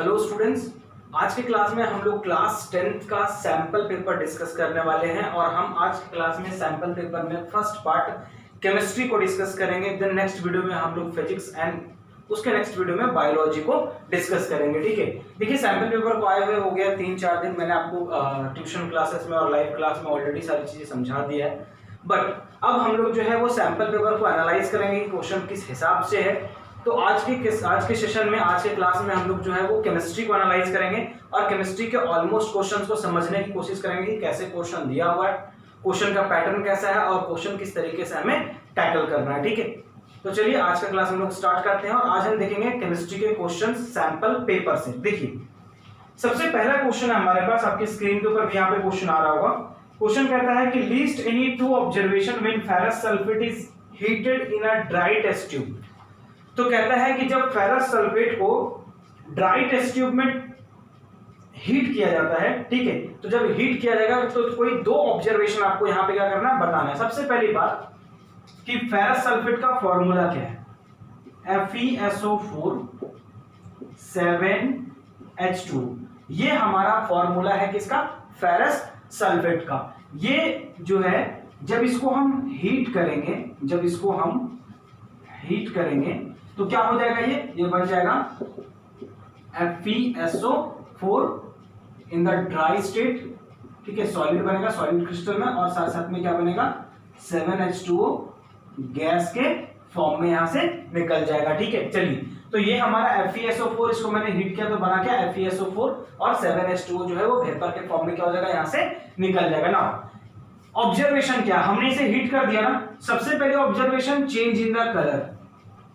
Hello students, आज के class में हम लोग क्लास 10th का सैंपल पेपर डिस्कस करने वाले हैं और हम आज की क्लास में सैंपल पेपर में फर्स्ट पार्ट केमिस्ट्री को डिस्कस करेंगे। देन नेक्स्ट वीडियो में हम लोग फिजिक्स एंड उसके नेक्स्ट वीडियो में बायोलॉजी को डिस्कस करेंगे। ठीक है, देखिए सैंपल पेपर को आए हुए हो गया 3-4 दिन। मैंने आपको ट्यूशन क्लासेस में और लाइव क्लास में ऑलरेडी सारी चीजें समझा दिया है, बट अब हम लोग जो है वो सैंपल पेपर को एनालाइज करेंगे कि क्वेश्चन किस हिसाब से है। तो आज के सेशन में, आज के क्लास में हम लोग जो है वो केमिस्ट्री को एनालाइज करेंगे और केमिस्ट्री के ऑलमोस्ट क्वेश्चंस को समझने की कोशिश करेंगे कि कैसे क्वेश्चन दिया हुआ है, क्वेश्चन का पैटर्न कैसा है और क्वेश्चन किस तरीके से हमें टैकल करना है। ठीक है, तो चलिए आज का क्लास हम लोग स्टार्ट करते हैं और आज हम देखेंगे केमिस्ट्री के क्वेश्चन सैंपल पेपर से। देखिए सबसे पहला क्वेश्चन है हमारे पास, आपकी स्क्रीन के ऊपर भी यहाँ पे क्वेश्चन आ रहा होगा। क्वेश्चन कहता है कि list any two observation when ferrous sulphate is heated in a dry test tube. तो कहता है कि जब फेरस सल्फेट को ड्राई टेस्ट ट्यूब में हीट किया जाता है, ठीक है, तो जब हीट किया जाएगा तो कोई दो ऑब्जर्वेशन आपको यहां पे क्या करना है, बताना है। सबसे पहली बात कि फेरस सल्फेट का फॉर्मूला क्या है, FeSO4 7H2। ये हमारा फॉर्मूला है किसका, फेरस सल्फेट का। ये जो है जब इसको हम हीट करेंगे तो क्या हो जाएगा, ये बन जाएगा FeSO4 in the dry state. ठीक है, सॉलिड बनेगा सॉलिड क्रिस्टल में और साथ साथ में क्या बनेगा, 7H2O गैस के फॉर्म में यहां से निकल जाएगा। ठीक है, चलिए तो ये हमारा FeSO4, इसको मैंने हीट किया तो बना क्या, FeSO4 और 7H2O जो है वो वेपर के फॉर्म में क्या हो जाएगा, यहां से निकल जाएगा ना। ऑब्जर्वेशन क्या, हमने इसे हीट कर दिया ना। सबसे पहले observation change in the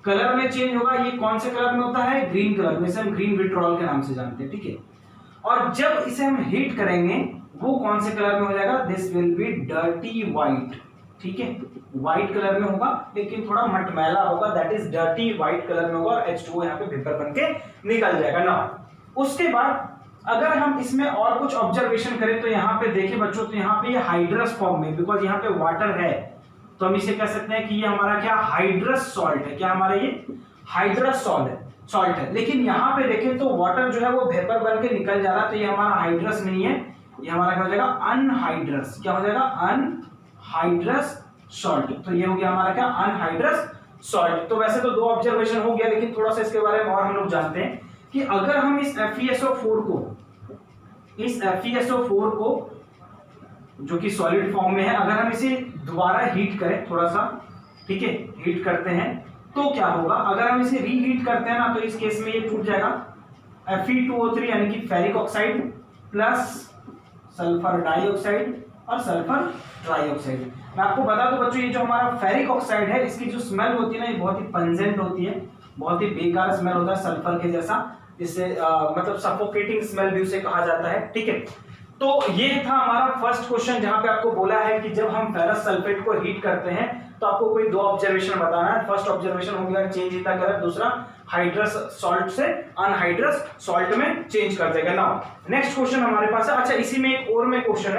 colour में चेंज होगा। ये कौन से कलर में होता है, ग्रीन कलर में, इसे हम ग्रीन विट्रॉल के नाम से जानते हैं। ठीक है, और जब इसे हम हीट करेंगे वो कौन से कलर में हो जाएगा, this will be dirty white. ठीक है, व्हाइट कलर में होगा लेकिन थोड़ा मटमैला होगा, that is dirty white colour में होगा और H2O यहाँ पे वेपर बन के निकल जाएगा ना। उसके बाद अगर हम इसमें और कुछ ऑब्जर्वेशन करें तो यहाँ पे देखिए बच्चों, तो यहाँ पे ये हाइड्रस फॉर्म में, बिकॉज यहाँ पे वाटर है तो हम इसे कह सकते हैं कि ये हमारा क्या, हाइड्रस सॉल्ट है। क्या हमारा ये हाइड्रस सॉल्ट है। लेकिन यहाँ पे देखें तो वाटर जो है वो वेपर बन के निकल जा रहा है, तो ये हमारा हाइड्रस नहीं है, ये हमारा क्या हो जाएगा, अनहाइड्रस। क्या हो जाएगा, अनहाइड्रस सॉल्ट। तो ये हो गया हमारा क्या, अनहाइड्रस सॉल्ट। तो वैसे तो दो ऑब्जर्वेशन हो गया, लेकिन थोड़ा सा इसके बारे में और हम लोग जानते हैं कि अगर हम इस FeSO4 को जो कि सॉलिड फॉर्म में है, अगर हम इसे दोबारा हीट करें थोड़ा सा, ठीक है, हीट करते हैं तो क्या होगा, अगर हम इसे रीहीट करते हैं ना तो इस केस में ये टूट जाएगा, Fe2O3 यानी कि ferric oxide plus sulphur dioxide और सल्फर ट्राइऑक्साइड। मैं आपको बता दूं बच्चों, ये जो हमारा फेरिक ऑक्साइड है इसकी जो स्मेल होती है ना, ये बहुत ही पंजेंट होती है, बहुत ही बेकार स्मेल होता है सल्फर के जैसा, जिससे मतलब सफोकेटिंग स्मेल भी उसे कहा जाता है। ठीक है, तो ये था हमारा फर्स्ट क्वेश्चन, जहां पे आपको बोला है कि जब हम फेरस सल्फेट को हीट करते हैं तो आपको कोई दो ऑब्जर्वेशन बताना है। फर्स्ट ऑब्जर्वेशन हो गया चेंज इन द कलर, दूसरा हाइड्रस सॉल्ट से अनहाइड्रस सॉल्ट में चेंज कर देगा ना। नेक्स्ट क्वेश्चन हमारे पास है, अच्छा इसी में एक और में क्वेश्चन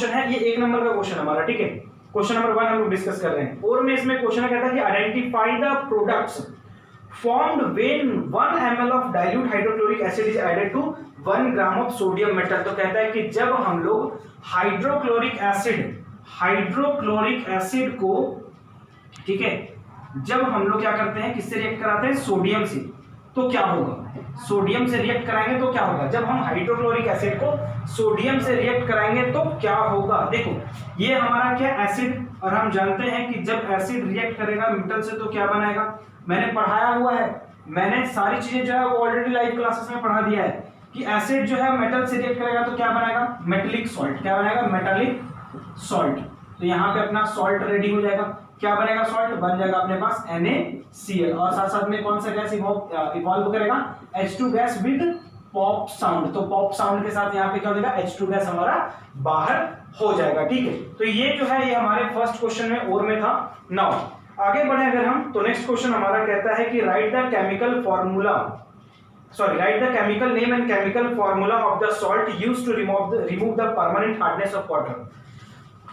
है, ये 1 नंबर का क्वेश्चन हमारा। ठीक है, क्वेश्चन नंबर 1 हम लोग डिस्कस कर रहे हैं। और में इसमें क्वेश्चन कहता है कि identify the products formed when 1 ml of dilute hydrochloric acid is added to 1 gram of sodium metal। तो कहता है कि जब हम लोग हाइड्रोक्लोरिक एसिड को, ठीक है, जब हम लोग क्या करते हैं, किससे रिएक्ट कराते हैं, सोडियम से, तो क्या होगा, सोडियम से रिएक्ट कराएंगे तो क्या होगा, जब हम हाइड्रोक्लोरिक एसिड को सोडियम से रिएक्ट कराएंगे तो क्या होगा। देखो ये हमारा क्या, एसिड, और हम जानते हैं कि जब एसिड रिएक्ट करेगा मेटल से तो क्या बनाएगा, मैंने पढ़ाया हुआ है, मैंने सारी चीजें जो है वो ऑलरेडी लाइव क्लासेस में पढ़ा दिया है कि एसिड जो है मेटल से रिएक्ट करेगा तो क्या बनाएगा, मेटेलिक सॉल्ट। क्या बनाएगा, मेटेलिक सॉल्ट। तो यहाँ पे अपना सॉल्ट रेडी हो जाएगा। क्या बनेगा, सॉल्ट बन जाएगा अपने पास NaCl, और साथ साथ में कौन सा गैस इवॉल्व करेगा, H2 gas with pop sound. तो पॉप साउंड के साथ यहाँ पे क्या हो जाएगा, H2 गैस हमारा बाहर हो जाएगा। ठीक है, तो ये जो है ये हमारे फर्स्ट क्वेश्चन में और में था। नाउ आगे बढ़े अगर हम, तो नेक्स्ट क्वेश्चन हमारा कहता है कि write the chemical name and chemical formula of the salt used to remove the permanent hardness of water.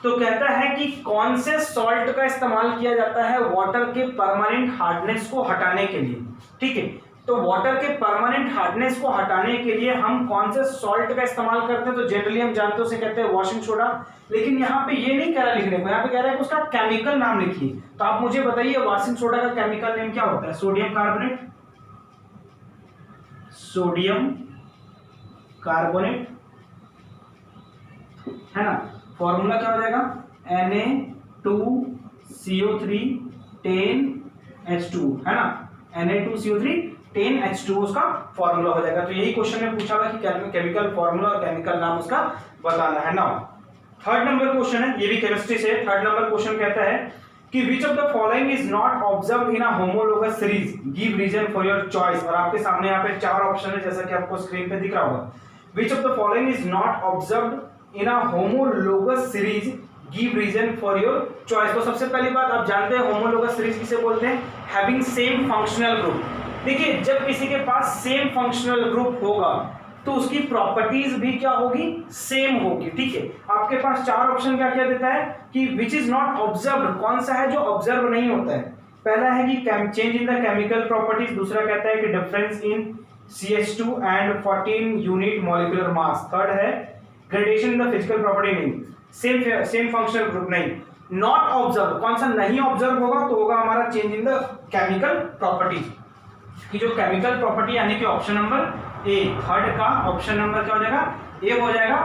तो कहता है कि कौन से सॉल्ट का इस्तेमाल किया जाता है वाटर के परमानेंट हार्डनेस को हटाने के लिए। ठीक है, तो वाटर के परमानेंट हार्डनेस को हटाने के लिए हम कौन से सॉल्ट का इस्तेमाल करते हैं? तो जनरली हम जानते हैं उसे कहते हैं वॉशिंग सोडा। लेकिन यहाँ पे ये नहीं कह रहा लिखने को, यहाँ पे कह रहा है कि उसका केमिकल नाम लिखिए। तो आप मुझे बताइए वॉशिंग सोडा का केमिकल नेम क्या होता है? सोडियम कार्बोनेट, सोडियम कार्बोनेट, है ना। फॉर्मूला क्या हो जाएगा? Na2CO3 10H2, है ना। Na2CO3 10H2 उसका फॉर्मूला हो जाएगा। तो यही क्वेश्चन में पूछा था कि केमिकल फॉर्मूला और केमिकल नाम उसका बताना है ना। थर्ड नंबर क्वेश्चन है, ये भी केमिस्ट्री से। थर्ड नंबर क्वेश्चन कहता है कि which of the following is not observed in a homologous series, give reason for your choice. और आपके सामने यहाँ पे चार ऑप्शन है जैसा कि आपको स्क्रीन पे दिख रहा होगा। Which of the following is not observed in a homologous series, give reason for your choice. तो सबसे पहली बात आप जानते हैं होमोलोगस सीरीज किसे बोलते हैं? Having same functional group. देखिए जब किसी के पास सेम फंक्शनल ग्रुप होगा तो उसकी प्रॉपर्टीज भी क्या होगी? सेम होगी, ठीक है। आपके पास चार ऑप्शन क्या क्या देता है कि विच इज नॉट ऑब्जर्व्ड, कौन सा है जो ऑब्जर्व नहीं होता है? पहला है कि change in the chemical properties, दूसरा कहता है कि difference in CH2 and 14 unit molecular mass, third है gradation in the physical property, नहीं सेम फंक्शनल ग्रुप, नहीं नॉट ऑब्जर्व, कौन सा नहीं ऑब्जर्व होगा? तो होगा हमारा change in the chemical properties की जो केमिकल प्रॉपर्टी, यानी कि ऑप्शन नंबर ए। थर्ड का ऑप्शन नंबर क्या हो जाएगा? ए हो जाएगा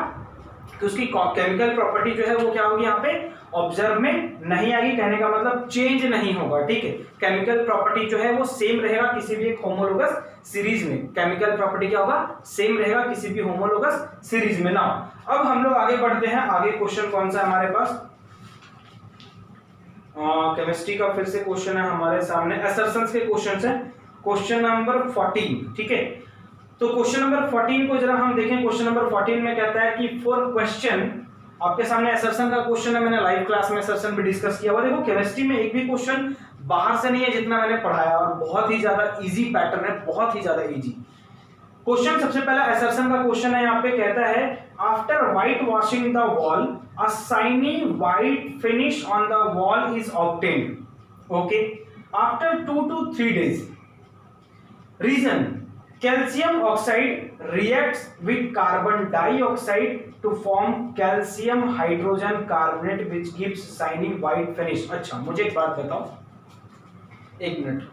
कि उसकी केमिकल प्रॉपर्टी जो है वो क्या होगी? यहाँ पे ऑब्जर्व में नहीं आएगी, कहने का मतलब चेंज नहीं होगा, ठीक है। केमिकल प्रॉपर्टी जो है वो सेम रहेगा किसी भी एक होमोलोगस सीरीज में। केमिकल प्रॉपर्टी क्या होगा? सेम रहेगा किसी भी होमोलोगस सीरीज में ना। अब हम लोग आगे बढ़ते हैं। आगे क्वेश्चन कौन सा है हमारे पास? केमिस्ट्री का फिर से क्वेश्चन है हमारे सामने, असर्शंस के क्वेश्चन है। क्वेश्चन नंबर 14, ठीक है। तो क्वेश्चन नंबर 14 को जरा हम देखें। क्वेश्चन नंबर 14 में कहता है कि फॉर क्वेश्चन, आपके सामने असर्शन का क्वेश्चन है, मैंने लाइव क्लास में असर्शन भी डिस्कस किया हुआ। देखो केमिस्ट्री में एक भी क्वेश्चन बाहर से नहीं है जितना मैंने पढ़ाया, और बहुत ही ज्यादा इजी पैटर्न है, बहुत ही ज्यादा इजी क्वेश्चन। सबसे पहला असर्शन का क्वेश्चन है, यहाँ पे कहता है after white washing the wall a shiny white finish on the wall is obtained, okay, after 2 to 3 days. Reason: calcium oxide reacts with carbon dioxide to form calcium hydrogen carbonate which gives shiny white finish. अच्छा, मुझे एक बात बताओ, एक minute.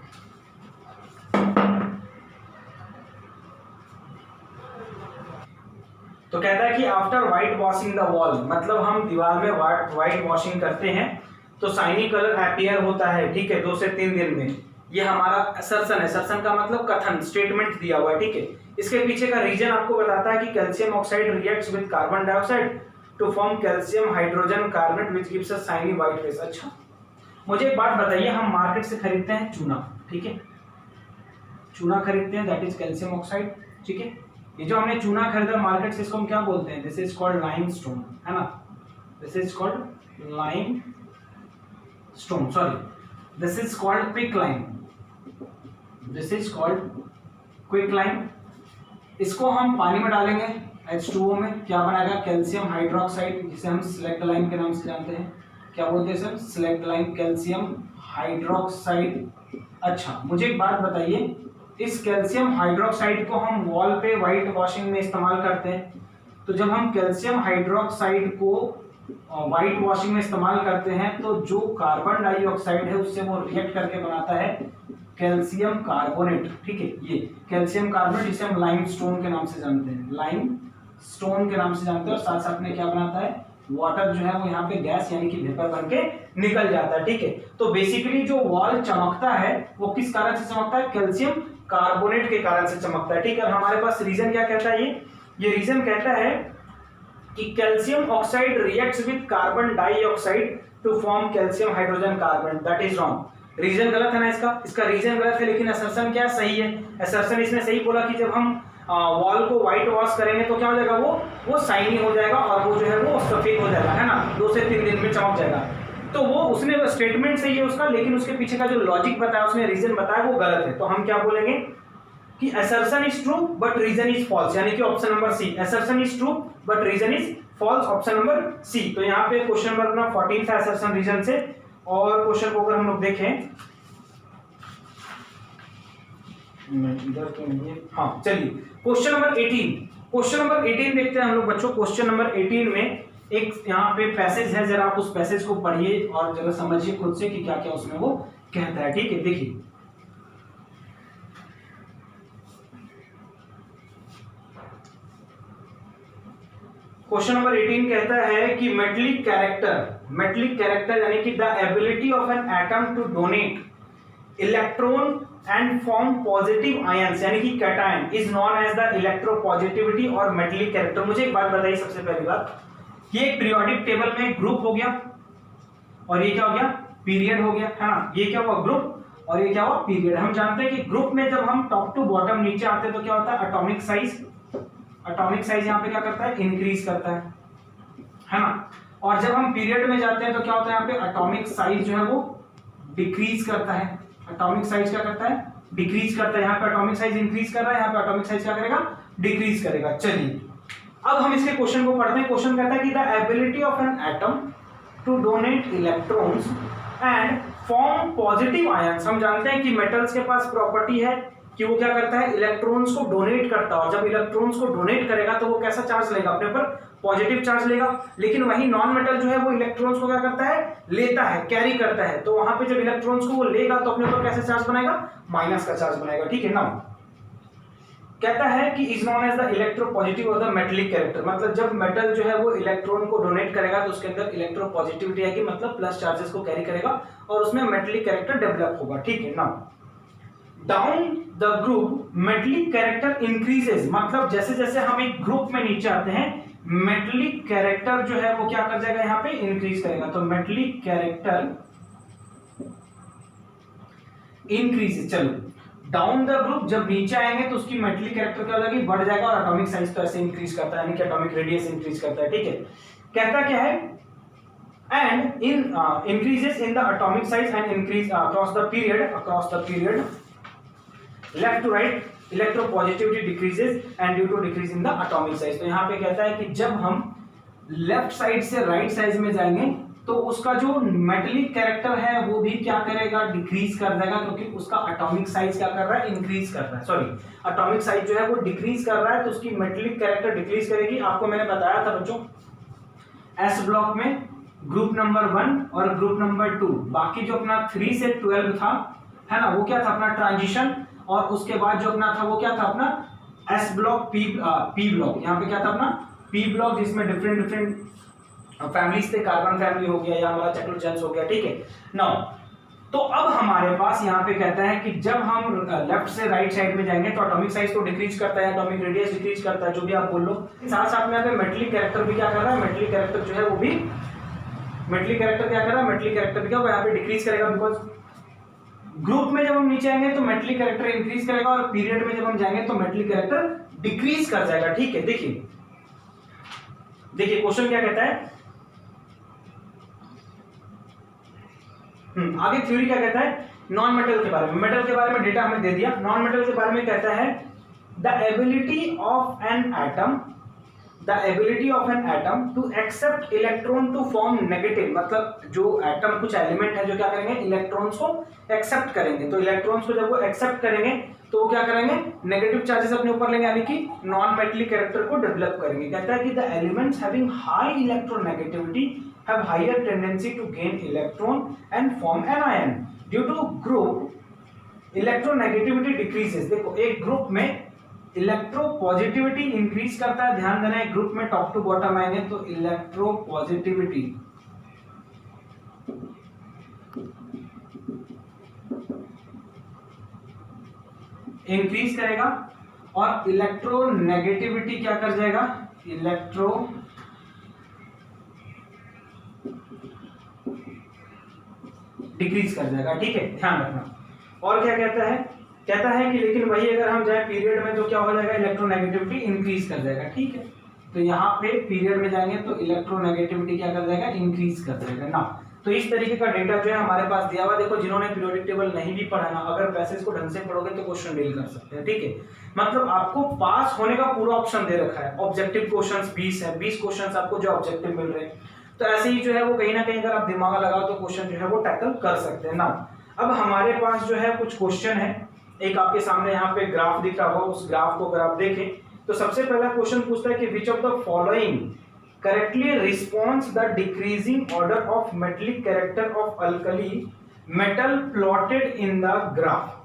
तो कहता है कि after white washing the wall, मतलब हम दीवार में व्हाइट वॉशिंग करते हैं तो शाइनी कलर अपीयर होता है, ठीक है, 2 से 3 दिन में। ये हमारा असर्शन है। असर्शन का मतलब कथन, स्टेटमेंट दिया हुआ है, ठीक है। इसके पीछे का रीजन आपको बताता है कि calcium oxide reacts with carbon dioxide to form calcium hydrogen carbonate which gives a shiny white face. अच्छा, मुझे एक बात बताइए, हम मार्केट से खरीदते हैं चूना, ठीक है, चूना खरीदते हैं, दैट इज कैल्शियम ऑक्साइड, ठीक है। ये जो हमने चूना खरीदा मार्केट से, इसको हम क्या बोलते हैं? दिस इज कॉल्ड लाइमस्टोन, है ना। This is called limestone, sorry, this is called quicklime, this is called quicklime. इसको हम पानी में डालेंगे H2O में, क्या बनाएगा? कैल्शियम हाइड्रोक्साइड, जिसे हम स्लेक्टलाइम के नाम से जानते हैं। क्या बोलते हैं सर? स्लेक्टलाइम, calcium hydroxide. अच्छा, मुझे एक बात बताइए, इस कैल्शियम हाइड्रोक्साइड को हम वॉल पे व्हाइट वॉशिंग में इस्तेमाल करते हैं। तो जब हम कैल्शियम हाइड्रोक्साइड को व्हाइट वॉशिंग में इस्तेमाल करते हैं तो जो कार्बन डाइऑक्साइड है उससे वो रिएक्ट करके बनाता है कैल्शियम कार्बोनेट, ठीक है। ये कैल्शियम कार्बोनेट, जिसे हम लाइमस्टोन के नाम से जानते हैं, लाइमस्टोन के नाम से जानते हैं। और साथ साथ में क्या बनाता है? वाटर जो है वो यहाँ पे गैस यानी कि वेपर बन के निकल जाता है, ठीक है। तो बेसिकली जो वॉल चमकता है वो किस कारण से चमकता है? कैल्शियम कार्बोनेट के कारण से चमकता है, ठीक है। हमारे पास रीजन क्या कहता है? ये रीजन कहता है कि calcium oxide reacts with carbon dioxide to form calcium hydrogen carbonate, that is wrong. Reason गलत है ना इसका रीजन गलत है, लेकिन असर्शन क्या सही है? असर्शन इसने सही बोला कि जब हम वॉल को व्हाइट वॉश करेंगे तो क्या हो जाएगा? वो शाइनी हो जाएगा और वो जो है वो सफेद हो जाएगा, है ना, 2 से 3 दिन में चमक जाएगा। तो वो उसने स्टेटमेंट सही है उसका, लेकिन उसके पीछे का जो लॉजिक बताया, उसने रीजन बताया, वो गलत है। तो हम क्या बोलेंगे कि assertion is true but reason is false, यानी कि option number C, assertion is true but reason is false, option number C. तो यहाँ पे क्वेश्चन नंबर अपना 14 था assertion रीजन से। और क्वेश्चन को अगर हम लोग देखें, इधर तो नहीं है। हाँ चलिए क्वेश्चन नंबर 18 देखते हैं हम लोग बच्चों। क्वेश्चन नंबर 18 में एक यहाँ पे पैसेज है, जरा आप उस पैसेज को पढ़िए और जरा समझिए खुद से कि क्या क्या उसमें वो कहता है। ठीक है, देखिए क्वेश्चन नंबर 18 कहता है कि मेटलिक कैरेक्टर यानी कि the ability of an atom to donate electron and form positive ions यानी कि cation is known as the electropositivity और मेटलिक कैरेक्टर। मुझे एक बात बताइए, सबसे पहली बात, ये एक पीरियोडिक टेबल में ग्रुप हो गया और ये क्या हो गया, पीरियड हो गया, है ना। ये क्या हुआ, ग्रुप, और ये क्या हुआ, पीरियड। हम जानते हैं कि ग्रुप में जब हम टॉप टू बॉटम नीचे आते हैं तो क्या होता है, एटॉमिक साइज यहाँ पे क्या करता है, इंक्रीज करता है ना। और जब हम पीरियड में जाते हैं तो क्या होता है, यहाँ पे एटॉमिक साइज जो है वो डिक्रीज करता है। एटॉमिक साइज क्या करता है, डिक्रीज करता है। यहाँ पे एटॉमिक साइज इंक्रीज कर रहा है, यहाँ पे एटॉमिक साइज क्या करेगा, डिक्रीज करेगा। चलिए अब हम इसके क्वेश्चन को पढ़ते हैं। क्वेश्चन कहता है कि the ability of an atom to donate electrons and form positive ions. हम जानते हैं कि मेटल्स के पास प्रॉपर्टी है कि वो क्या करता है, इलेक्ट्रॉन्स को डोनेट करता है, और जब इलेक्ट्रॉन्स को डोनेट करेगा तो वो कैसा चार्ज लेगा, अपने ऊपर पॉजिटिव चार्ज लेगा। लेकिन वही नॉन मेटल जो है वो इलेक्ट्रॉन्स को क्या करता है, लेता है, कैरी करता है। तो वहां पे जब इलेक्ट्रॉन्स को वो लेगा तो अपने ऊपर कैसे चार्ज बनाएगा, माइनस का चार्ज बनाएगा। ठीक है ना। कहता है कि is known as the electropositive और द मेटलिक कैरेक्टर, मतलब जब मेटल जो है वो इलेक्ट्रॉन को डोनेट करेगा तो उसके अंदर इलेक्ट्रोपॉजिटिविटी आएगी, मतलब प्लस चार्जेस को कैरी करेगा और उसमें मेटलिक कैरेक्टर डेवलप होगा। ठीक है ना। Down the group metallic character increases, मतलब जैसे जैसे हम एक ग्रुप में नीचे आते हैं मेटलिक कैरेक्टर जो है वो क्या कर जाएगा, यहाँ पे इंक्रीज करेगा। तो मेटलिक कैरेक्टर इंक्रीज, चलो डाउन द ग्रुप जब नीचे आएंगे तो उसकी मेटलिक कैरेक्टर क्या हो जाएगी, बढ़ जाएगा, और एटॉमिक साइज तो ऐसे इंक्रीज करता है, यानी कि एटॉमिक रेडियस इंक्रीज करता है। ठीक है, कहता क्या है, and in increases in the atomic size and increase across the period left to right electropositivity decreases and due to decrease in the atomic size. तो यहाँ पे कहता है कि जब हम लेफ्ट साइड से राइट साइड में जाएंगे तो उसका जो मेटलिक कैरेक्टर है वो भी क्या करेगा, डिक्रीज कर देगा, क्योंकि उसका एटॉमिक साइज क्या कर रहा है, इंक्रीज कर रहा है। सॉरी, एटॉमिक साइज जो है वो डिक्रीज कर रहा है तो उसकी मेटलिक कैरेक्टर डिक्रीज करेगी। आपको मैंने बताया था बच्चों, एस ब्लॉक में ग्रुप नंबर 1 और ग्रुप नंबर 2, बाकी जो अपना 3 से 12 था, है ना, वो क्या था, अपना ट्रांजिशन, और उसके बाद जो अपना था वो क्या था, अपना एस ब्लॉक, पी ब्लॉक। यहाँ पे क्या था, अपना पी ब्लॉक, जिसमें डिफरेंट फैमिलीज थे, कार्बन फैमिली हो गया या हमारा चक्रोजेंस हो गया। ठीक है नाउ, तो अब हमारे पास यहाँ पे कहता है कि जब हम लेफ्ट से राइट साइड में जाएंगे तो एटॉमिक साइज तो डिक्रीज करता है, एटॉमिक रेडियस डिक्रीज करता है, जो भी आप बोल लो। साथ साथ में यहाँ पे मेटलिक कैरेक्टर भी क्या कर रहा है, मेटलिक कैरेक्टर जो है वो भी, मेटलिक कैरेक्टर क्या कर रहा है, मेटलिक कैरेक्टर भी क्या होगा, यहाँ पे डिक्रीज करेगा, बिकॉज ग्रुप में जब हम नीचे आएंगे तो मेटलिक कैरेक्टर इंक्रीज करेगा, और पीरियड में जब हम जाएंगे तो मेटलिक कैरेक्टर डिक्रीज कर जाएगा। ठीक है, देखिए क्वेश्चन क्या कहता है, आगे थ्योरी क्या कहता है, नॉन मेटल के बारे में। मेटल के बारे में डेटा हमें दे दिया, नॉन मेटल के बारे में कहता है the ability of an atom to accept electron to form negative, मतलब जो एटम, कुछ एलिमेंट है जो क्या करेंगे, इलेक्ट्रॉन्स को एक्सेप्ट करेंगे। तो इलेक्ट्रॉन्स को जब वो एक्सेप्ट करेंगे तो वो क्या करेंगे, नेगेटिव चार्जेस अपने ऊपर लेंगे, यानी कि नॉन मेटलिक कैरेक्टर को डेवलप करेंगे। कहता है कि the elements having high electronegativity have higher tendency to gain electron and form an ion due to group electronegativity decreases। देखो एक ग्रुप में इलेक्ट्रोपॉजिटिविटी इंक्रीज करता है, ध्यान देना, एक ग्रुप में टॉप टू बॉटम आएंगे तो इलेक्ट्रोपॉजिटिविटी इंक्रीज करेगा, और इलेक्ट्रोनेगेटिविटी क्या कर जाएगा, डिक्रीज कर जाएगा। ठीक है, ध्यान रखना। और क्या कहता है कि लेकिन वही अगर हम जाए पीरियड में तो क्या हो जाएगा, इलेक्ट्रोनेगेटिविटी इंक्रीज कर जाएगा। ठीक है, तो यहाँ पे पीरियड में जाएंगे तो इलेक्ट्रोनेगेटिविटी क्या कर जाएगा, इंक्रीज कर जाएगा ना। तो इस तरीके का डेटा जो है हमारे पास दिया हुआ। देखो जिन्होंने पीरियोडिक टेबल नहीं भी पढ़ा ना, अगर पैसेज को ढंग से पढ़ोगे तो क्वेश्चन डील कर सकते हैं। ठीक है, मतलब आपको पास होने का पूरा ऑप्शन दे रखा है। ऑब्जेक्टिव क्वेश्चंस 20 है, 20 क्वेश्चंस आपको जो ऑब्जेक्टिव मिल रहे हैं, तो ऐसे ही जो है वो कहीं ना कहीं अगर आप दिमाग लगाओ तो क्वेश्चन जो है वो टैकल कर सकते हैं ना। अब हमारे पास जो है कुछ क्वेश्चन है, एक आपके सामने यहाँ पे ग्राफ दिख रहा होगा, उस ग्राफ को अगर आप देखें तो सबसे पहला क्वेश्चन पूछता है कि which of the following correctly response the decreasing order of metallic character of alkali metal plotted in the graph.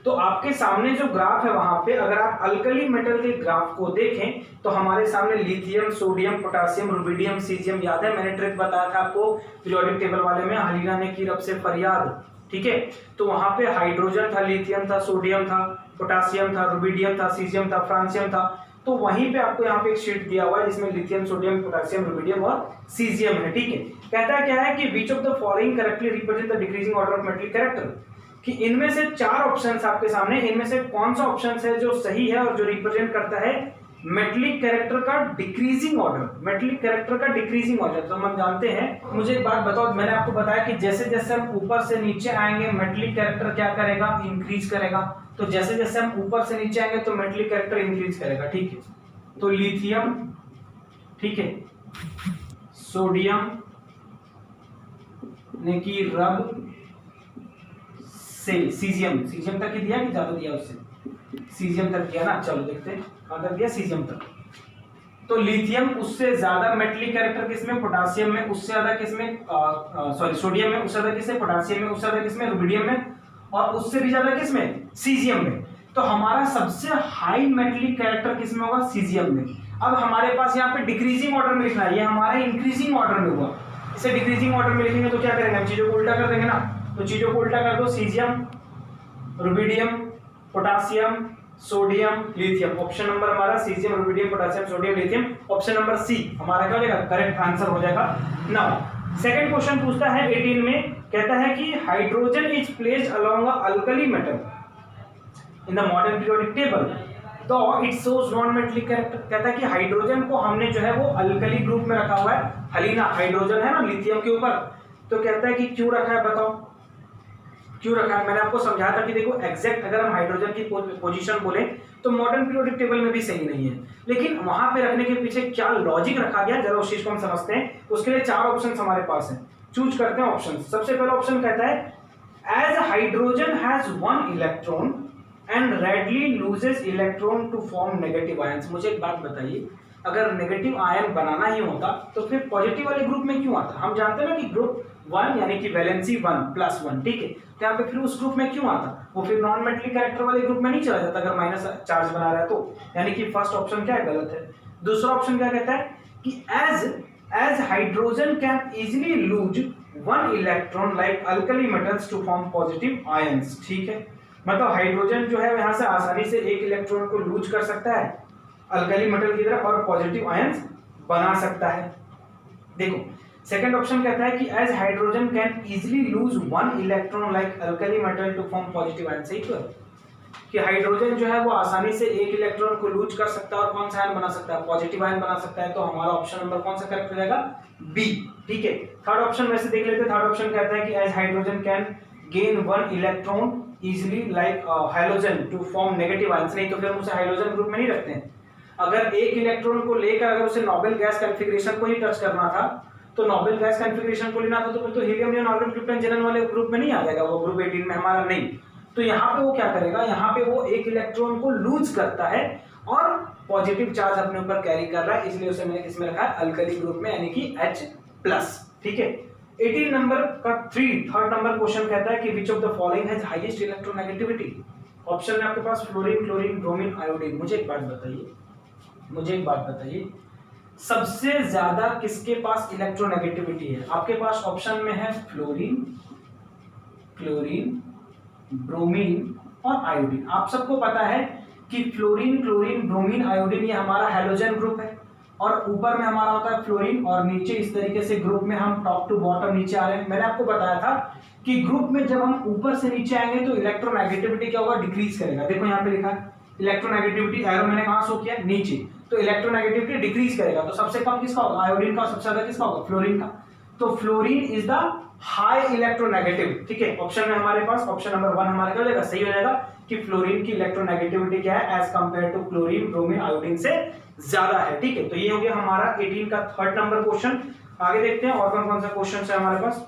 तो आपके सामने जो ग्राफ है वहां पे अगर आप अल्कली मेटल के ग्राफ को देखें तो हमारे सामने lithium, sodium, potassium, rubidium, caesium, याद है मैंने ट्रिक बताया था आपको पीरियोडिक टेबल वाले में, हलीना ने की रब से फरियाद, ठीक है। तो वहां पे हाइड्रोजन था, लिथियम था, सोडियम था, पोटेशियम था, रुबिडियम था, सीजियम था, फ्रांसियम था। तो वहीं पे आपको यहाँ पे एक शीट दिया हुआ है जिसमें लिथियम, सोडियम, पोटेशियम, रुबिडियम और सीजियम है, ठीक है। कहता है क्या है कि which of the following correctly represent the decreasing order of metallic character, कि इनमें से 4 ऑप्शंस आपके सामने, इनमें से कौन सा ऑप्शन है जो सही है और जो रिप्रेजेंट करता है मेटलिक कैरेक्टर का डिक्रीजिंग ऑर्डर, मेटलिक कैरेक्टर का डिक्रीजिंग ऑर्डर। तो हम जानते हैं, मुझे एक बात बताओ, मैंने आपको बताया कि जैसे जैसे हम ऊपर से नीचे आएंगे मेटलिक कैरेक्टर क्या करेगा, इंक्रीज करेगा। तो जैसे जैसे हम ऊपर से नीचे आएंगे तो मेटलिक कैरेक्टर इंक्रीज करेगा, ठीक है। तो लिथियम, ठीक है, सोडियम ने की रब से सीजियम, सीजियम तक ही दिया कि ज्यादा दिया, उससे सीजियम तक दिया ना। चलो देखते हैं कहां तक दिया, सीजियम तक। तो लिथियम उससे ज्यादा मेटलिक कैरेक्टर किसमें, पोटेशियम में, उससे ज्यादा किसमें, सॉरी सोडियम में, उससे ज्यादा किसमें, पोटेशियम में, उससे ज्यादा किसमें, रुबिडियम में, और उससे भी ज्यादा किसमें, सीजियम में। तो हमारा सबसे हाई मेटलिक कैरेक्टर किसमें होगा, सीजियम में। अब हमारे पास यहाँ पे डिक्रीजिंग ऑर्डर में लिखना है, ये हमारा इंक्रीजिंग ऑर्डर में हुआ। इसे डिक्रीजिंग ऑर्डर में लिखेंगे तो क्या करेंगे, हम चीजों को उल्टा कर देंगे ना। तो चीजों को उल्टा कर दो, caesium, rubidium, potassium, sodium, lithium. Option number हमारा caesium, rubidium, potassium, sodium, lithium. Option number C हमारा क्या हो जाएगा, करेक्ट आंसर हो जाएगा। नाउ सेकंड क्वेश्चन पूछता है 18 में, कहता है कि hydrogen is placed along a alkali metal in the modern periodic table तो it shows non metallic character. कहता है कि हाइड्रोजन को हमने जो है वो अल्कली ग्रुप में रखा हुआ है, हलीना हाइड्रोजन है ना लिथियम के ऊपर। तो कहता है कि क्यों रखा है, बताओ क्यों रखा है। मैंने आपको समझाया था कि देखो एग्जैक्ट अगर हम हाइड्रोजन की पोजीशन बोले तो मॉडर्न पीरियोडिक टेबल में भी सही नहीं है, लेकिन वहां पे रखने के पीछे क्या लॉजिक रखा गया जरा उस चीज को हम समझते हैं। उसके लिए 4 ऑप्शन हमारे पास हैं, चूज करते हैं ऑप्शन। सबसे पहला ऑप्शन कहता है as hydrogen has 1 electron and readily loses electron to form negative ions. मुझे एक बात बताइए, अगर नेगेटिव आयन बनाना ही होता तो फिर पॉजिटिव वाले ग्रुप में क्यों आता। हम जानते हैं ना कि ग्रुप 1 यानी कि वैलेंसी 1+1, ठीक है। तो यहाँ पे फिर उस ग्रुप में क्यों आता, वो फिर नॉन मेटलिक कैरेक्टर वाले ग्रुप में नहीं चला जाता अगर माइनस चार्ज बना रहा है तो। यानी कि फर्स्ट ऑप्शन क्या है, गलत है। दूसरा ऑप्शन क्या कहता है कि as hydrogen can easily lose 1 electron like alkali metals to form positive ions, ठीक है। मतलब हाइड्रोजन जो है यहाँ से आसानी से 1 इलेक्ट्रॉन को लूज कर सकता है अल्कली मेटल की तरह और पॉजिटिव आयंस बना सकता है। देखो सेकंड ऑप्शन कहता है कि as hydrogen can easily lose 1 electron like alkali metal to form positive ion. सही तो कि हाइड्रोजन जो है वो आसानी से 1 इलेक्ट्रॉन को लूज कर सकता है और कौन सा आयन बना सकता है, पॉजिटिव आयन बना सकता है। तो हमारा ऑप्शन नंबर कौन सा करेक्ट हो जाएगा, बी, ठीक है। थर्ड ऑप्शन वैसे देख लेते हैं। थर्ड ऑप्शन कहता है कि as hydrogen can gain 1 electron easily like hydrogen to form negative ions. नहीं तो फिर हम उसे हाइड्रोजन ग्रुप में नहीं रखते हैं। अगर 1 इलेक्ट्रॉन को लेकर अगर उसे नोबेल गैस कॉन्फ़िगरेशन को ही टच करना था तो नोबेल गैस कॉन्फ़िगरेशन को लेना था तो फिर तो हीलियम नियॉन आर्गन क्रिप्टन जेनन वाले ग्रुप में नहीं आ जाएगा, वो ग्रुप 18 में हमारा नहीं। तो यहाँ पे वो क्या करेगा, यहाँ पे वो 1 इलेक्ट्रॉन को लूज करता है और पॉजिटिव चार्ज अपने ऊपर कैरी कर रहा है, इसलिए उसे मैंने किसमें रखा है, अल्कली ग्रुप में यानी कि H+, ठीक है। 18 नंबर का थर्ड नंबर क्वेश्चन कहता है कि which of the following has highest electronegativity. Option में आपके पास फ्लोरीन, क्लोरीन, ब्रोमीन, आयोडीन। मुझे एक बात बताइए सबसे ज्यादा किसके पास इलेक्ट्रोनेगेटिविटी है। आपके पास ऑप्शन में है फ्लोरीन, क्लोरीन, ब्रोमीन और आयोडीन। आप सबको पता है कि फ्लोरीन, क्लोरीन, ब्रोमीन, आयोडीन ये हमारा हैलोजन ग्रुप है और ऊपर में हमारा होता है फ्लोरीन और नीचे इस तरीके से ग्रुप में हम टॉप टू बॉटम नीचे आ रहे हैं। मैंने आपको बताया था कि ग्रुप में जब हम ऊपर से नीचे आएंगे तो इलेक्ट्रोनेगेटिविटी क्या होगा, डिक्रीज करेगा। देखो यहाँ पे लिखा है इलेक्ट्रोनेगेटिविटी, एरो मैंने कहां शो किया, नीचे। तो इलेक्ट्रोनेगेटिविटी डिक्रीज करेगा। तो सबसे कम किसका होगा, आयोडीन का। सबसे ज्यादा किसका होगा, फ्लोरीन का। तो fluorine is the high electronegative, ठीक है। ऑप्शन में हमारे पास ऑप्शन नंबर 1 हमारे क्या हो जाएगा, सही हो जाएगा कि फ्लोरीन की इलेक्ट्रोनेगेटिविटी क्या है, as compare to chlorine, bromine, iodine से ज्यादा है, ठीक है। तो ये हो गया हमारा 18 का थर्ड नंबर क्वेश्चन। आगे देखते हैं और कौन कौन सा क्वेश्चन है हमारे पास।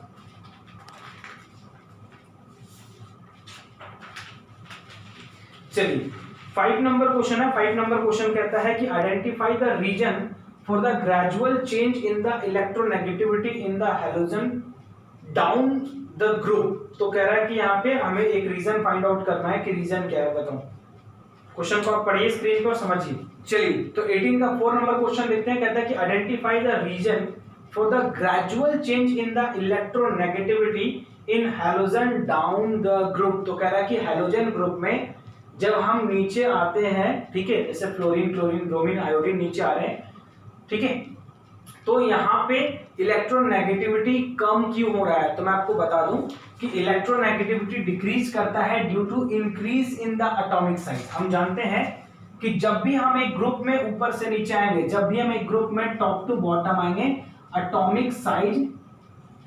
चलिए 5 नंबर क्वेश्चन है। 5 नंबर क्वेश्चन कहता है कि identify the reason for the gradual change in the electronegativity in the halogen down the group. तो कह रहा है कि यहाँ पे हमें एक रीजन फाइंड आउट करना है कि रीजन क्या है, बताओ। क्वेश्चन को आप पढ़िए स्क्रीन पर, समझिए। चलिए तो 18 का 4 नंबर क्वेश्चन देखते हैं। कहता है कि identify the reason for the gradual change in the electronegativity in halogen down the group. तो कह रहा है कि हैलोजन ग्रुप में जब हम नीचे आते हैं, ठीक है, जैसे फ्लोरीन, क्लोरीन, ब्रोमीन, आयोडीन नीचे आ रहे हैं, ठीक है, तो यहाँ पे इलेक्ट्रोनेगेटिविटी कम क्यों हो रहा है? तो मैं आपको बता दूं कि इलेक्ट्रोनेगेटिविटी डिक्रीज करता है due to increase in the atomic size. हम जानते हैं कि जब भी हम एक ग्रुप में ऊपर से नीचे आएंगे, जब भी हम एक ग्रुप में टॉप टू बॉटम आएंगे, एटॉमिक साइज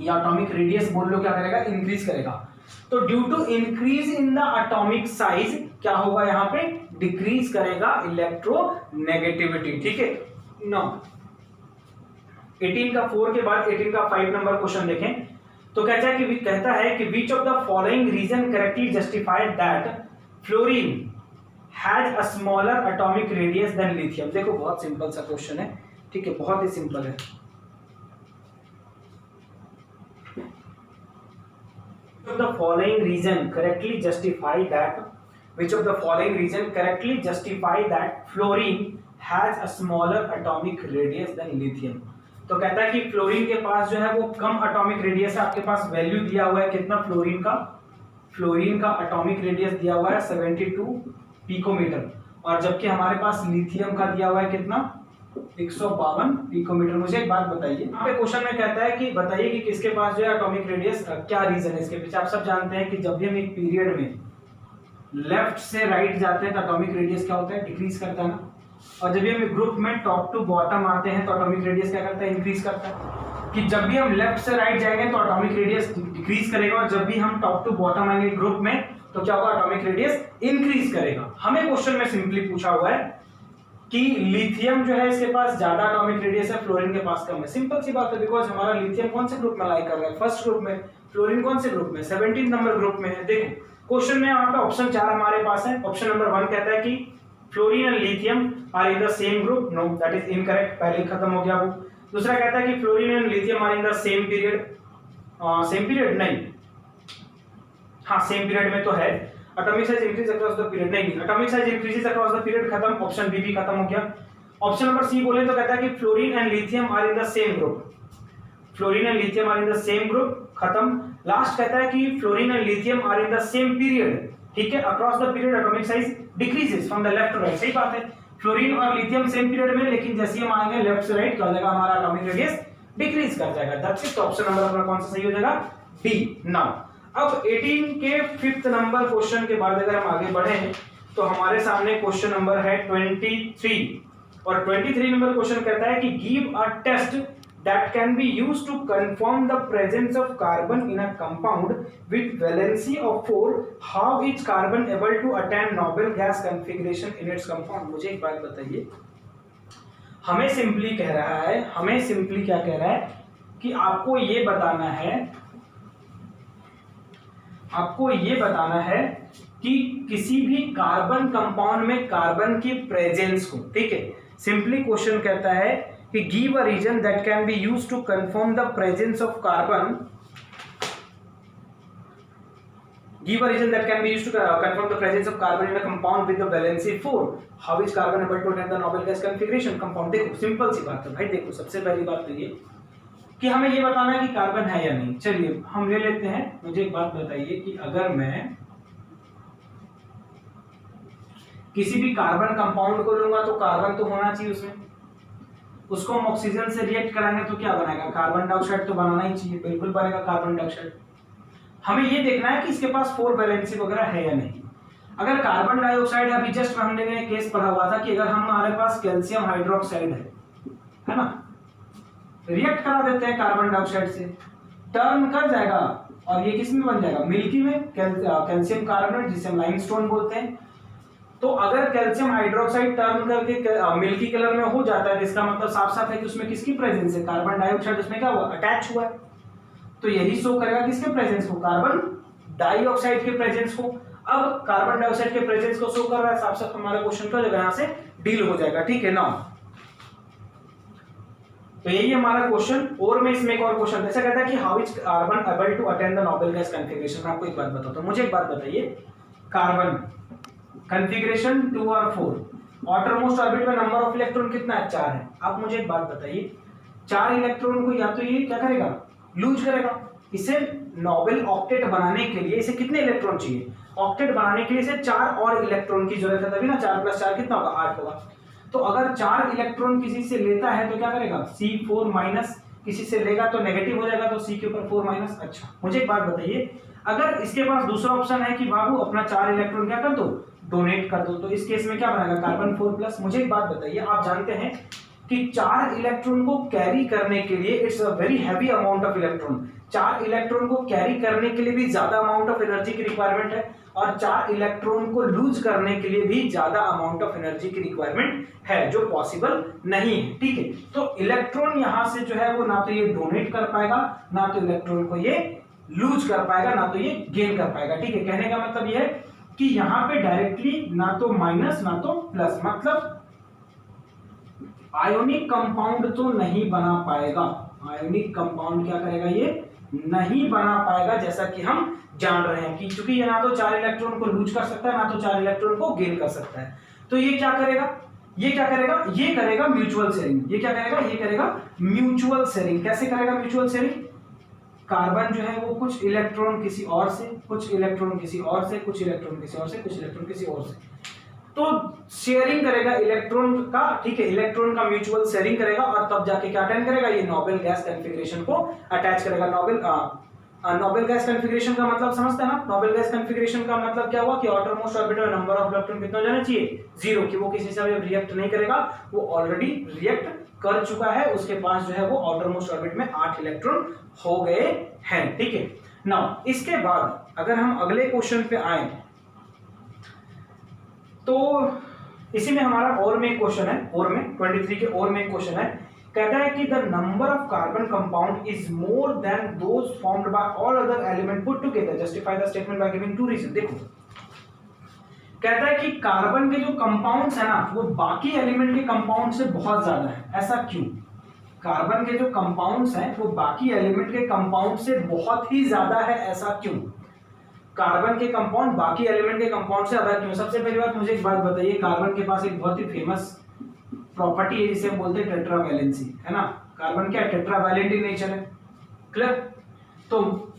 या एटॉमिक रेडियस बोल लो, क्या करेगा? इंक्रीज करेगा। तो due to increase in the atomic size क्या होगा? यहाँ पे डिक्रीज करेगा इलेक्ट्रोनेगेटिविटी, ठीक है। नो 18 का 4 के बाद 18 का 5 नंबर क्वेश्चन देखें। तो कहता है कि which of the following reason correctly justified that fluorine has a smaller atomic radius than lithium. देखो बहुत सिंपल सा क्वेश्चन है, ठीक है, बहुत ही सिंपल है। of the following reason correctly justify that which of the following reason correctly justify that fluorine has a smaller atomic radius than lithium। तो कहता है कि फ्लोरीन के पास जो है वो कम एटॉमिक रेडियस है। आपके पास वैल्यू दिया हुआ है कितना फ्लोरीन का एटॉमिक रेडियस दिया हुआ है 72 पिकोमीटर, और जबकि हमारे पास लिथियम का दिया हुआ है कितना 152 पिकोमीटर। मुझे एक बात बताइए, यहाँ पे क्वेश्चन में कहता है कि बताइए कि किसके पास जो है एटॉमिक रेडियस, क्या रीजन है इसके पीछे। आप सब जानते हैं कि जब भी हम एक पीरियड में लेफ्ट से राइट जाते हैं तो एटॉमिक रेडियस क्या होता है? डिक्रीज करता है ना। और जब भी हम ग्रुप में टॉप टू बॉटम आते हैं तो एटॉमिक रेडियस क्या करता है? इंक्रीज करता है। कि जब भी हम लेफ्ट से राइट जाएंगे तो एटॉमिक रेडियस डिक्रीज करेगा, और जब भी हम टॉप टू बॉटम आएंगे ग्रुप में तो क्या होगा? एटॉमिक रेडियस इंक्रीज करेगा। हमें क्वेश्चन में सिंपली पूछा हुआ है कि लिथियम जो है इसके पास ज्यादा एटॉमिक रेडियस है, फ्लोरीन के पास कम है। सिंपल सी बात है, बिकॉज हमारा लिथियम कौन से ग्रुप में लाई कर रहा है? फर्स्ट ग्रुप में। फ्लोरीन कौन से ग्रुप में? 17 नंबर ग्रुप में है। देखो क्वेश्चन में यहाँ पे ऑप्शन 4 हमारे पास है। ऑप्शन नंबर 1 कहता है कि fluorine and lithium are in the same group. No, that is incorrect, पहले ही खत्म हो गया वो। दूसरा कहता है कि fluorine and lithium are in the same period. Same period नहीं, हाँ सेम पीरियड में तो है। Atomic size increase across the period नहीं, atomic size increases across the period, खत्म। ऑप्शन बी भी खत्म हो गया। ऑप्शन नंबर सी बोले तो कहता है कि fluorine and lithium are in the same group. Fluorine and lithium are in the same group, खत्म। लास्ट कहता है कि fluorine and lithium are in the same period, ठीक है, across the period atomic size decreases from the left to right. सही बात है, fluorine और लिथियम सेम पीरियड में, लेकिन जैसे हम आएंगे लेफ्ट से राइट क्या हो जाएगा? हमारा एटॉमिक रेडियस डिक्रीज कर जाएगा। That's it. ऑप्शन नंबर अपना कौन सा सही हो जाएगा? डी। नाउ अब 18 के 5th नंबर क्वेश्चन के बाद अगर हम आगे बढ़े तो हमारे सामने क्वेश्चन नंबर है 23, और 23 नंबर क्वेश्चन कहता है कि give a test that can be used to confirm the presence of carbon in a compound with valency of 4. How is carbon able to attain noble gas configuration in its compound? मुझे एक बात बताइए, हमें simply कह रहा है, हमें simply क्या कह रहा है कि आपको ये बताना है, आपको ये बताना है कि किसी भी कार्बन कंपाउंड में कार्बन की प्रेजेंस को, ठीक है। सिंपली क्वेश्चन कहता है कि give a reason that can be used to confirm the presence of carbon, give a reason that can be used to confirm the presence of carbon in a compound with the valency 4. How is carbon able to attain the noble gas configuration compound? देखो simple सी बात है भाई। देखो सबसे पहली बात तो ये कि हमें ये बताना है कि कार्बन है या नहीं। चलिए हम ले लेते हैं। मुझे एक बात बताइए कि अगर मैं किसी भी कार्बन कंपाउंड को लूंगा तो कार्बन तो होना चाहिए उसमें, उसको हम ऑक्सीजन से रिएक्ट कराएंगे तो क्या बनेगा? कार्बन डाइऑक्साइड तो बनाना ही चाहिए, बिल्कुल बनेगा कार्बन डाइऑक्साइड। हमें ये देखना है कि इसके पास 4 वैलेंसी वगैरह है या नहीं। अगर कार्बन डाइऑक्साइड है, अभी जस्ट हमने केस पढ़ा हुआ था कि अगर हमारे पास कैल्शियम हाइड्रोक्साइड है ना, रिएक्ट करा देते हैं कार्बन डाइऑक्साइड से, टर्न कर जाएगा और ये किस में बन जाएगा? मिल्की में, कैल्शियम कार्बोनेट जिसे हम लाइमस्टोन बोलते हैं। तो अगर कैल्शियम हाइड्रोक्साइड टर्न करके मिल्की कलर में हो जाता है तो इसका मतलब साफ साफ है कि उसमें किसकी प्रेजेंस है? कार्बन डाइऑक्साइड उसमें क्या हुआ? अटैच हुआ है। तो यही शो करेगा किसके प्रेजेंस को? कार्बन डाइऑक्साइड के प्रेजेंस को। अब कार्बन डाइऑक्साइड के प्रेजेंस को शो कर रहा है, साफ साफ हमारा क्वेश्चन का जगह यहां से डील हो जाएगा, ठीक है ना। तो यही हमारा क्वेश्चन। और मैं इसमें एक और क्वेश्चन ऐसा कहता है कि how is carbon able to attain the noble gas configuration. मैं आपको एक बात बताता हूं, मुझे एक बात बताइए, कार्बन कॉन्फ़िगरेशन 2 और 4, आउटरमोस्ट ऑर्बिट में नंबर ऑफ इलेक्ट्रॉन कितना है, 4 है। आप मुझे एक बात बताइए, 4 इलेक्ट्रॉन को या तो ये क्या करेगा, लूज करेगा। इसे नोबेल ऑक्टेट बनाने के लिए इसे कितने इलेक्ट्रॉन चाहिए, ऑक्टेट बनाने के लिए इसे 4 और इलेक्ट्रॉन की जरूरत है, तभी ना 4 + 4 कितना होगा, 8 होगा। तो अगर 4 इलेक्ट्रॉन किसी से लेता है तो क्या करेगा, C4 माइनस, किसी से लेगा तो नेगेटिव हो जाएगा, तो C के ऊपर 4 माइनस। अच्छा मुझे एक बात बताइए, अगर इसके पास दूसरा ऑप्शन है कि बाबू अपना 4 इलेक्ट्रॉन क्या कर दो, डोनेट कर दो, तो इस केस में क्या बनेगा, कार्बन 4+। मुझे एक बात बताइए, आप जानते हैं कि 4 इलेक्ट्रॉन को कैरी करने के लिए it's a very heavy amount of electron, 4 electron को कैरी करने के लिए भी ज्यादा अमाउंट ऑफ एनर्जी की रिक्वायरमेंट है, और 4 इलेक्ट्रॉन को लूज करने के लिए भी ज्यादा अमाउंट ऑफ एनर्जी की रिक्वायरमेंट है, जो पॉसिबल नहीं है, ठीक है। तो इलेक्ट्रॉन यहां से जो है वो ना तो ये डोनेट कर पाएगा, ना तो इलेक्ट्रॉन को ये लूज कर पाएगा, ना तो ये गेन कर पाएगा, ठीक है। कहने का मतलब ये है कि यहां पे डायरेक्टली ना तो माइनस ना तो प्लस, मतलब आयोनिक कंपाउंड तो नहीं बना पाएगा, आयोनिक कंपाउंड क्या करेगा, ये नहीं बना पाएगा, जैसा कि हम जान रहे हैं कि चूंकि ये ना तो 4 इलेक्ट्रॉन को लूज कर सकता है, ना तो 4 इलेक्ट्रॉन को गेन कर सकता है। तो ये क्या करेगा, ये क्या करेगा, ये करेगा म्यूचुअल शेयरिंग। ये क्या करेगा, ये करेगा म्यूचुअल शेयरिंग। कैसे करेगा म्यूचुअल शेयरिंग, कार्बन जो है वो कुछ इलेक्ट्रॉन किसी और से, कुछ इलेक्ट्रॉन किसी और से, कुछ इलेक्ट्रॉन किसी और से, कुछ इलेक्ट्रॉन किसी और से, तो शेयरिंग करेगा इलेक्ट्रॉन का, ठीक है, इलेक्ट्रॉन का म्यूचुअल शेयरिंग करेगा, और तब जाके क्या अटेंड करेगा, ये नोबेल गैस कॉन्फ़िगरेशन को अटैच करेगा। नोबेल गैस कॉन्फ़िगरेशन का मतलब समझते हैं ना, नोबेल गैस कॉन्फ़िगरेशन का मतलब क्या हुआ कि आउटरमोस्ट ऑर्बिट में नंबर ऑफ इलेक्ट्रॉन कितना जाना चाहिए, 0, कि वो किसी से रिएक्ट नहीं करेगा, वो ऑलरेडी रिएक्ट कर चुका है, उसके पास जो है वो आउटरमोस्ट ऑर्बिट में 8 इलेक्ट्रॉन हो गए हैं, ठीक है। नाउ इसके बाद अगर हम अगले क्वेश्चन पे आए तो इसी में हमारा और में क्वेश्चन है, और में 23 के और में क्वेश्चन है, कहता है कि the number of carbon compound is more than those formed by all other element put together, justify the statement by giving 2 reason. देखो कहता है कि कार्बन के जो कंपाउंड्स है ना वो बाकी एलिमेंट के कंपाउंड से बहुत ज्यादा है, ऐसा क्यों, कार्बन के जो कंपाउंड्स हैं वो बाकी एलिमेंट के कंपाउंड से बहुत ही ज्यादा है, ऐसा क्यों, कार्बन के कंपाउंड बाकी एलिमेंट के कंपाउंड से ज्यादा क्यों। सबसे पहली बात मुझे एक बात बताइए, कार्बन के पास एक बहुत ही फेमस प्रॉपर्टी है जिसे हम बोलते हैं टेट्रावैलेंसी, है ना। कार्बन क्या टेट्रावैलेंट इन नेचर है, क्लियर। तो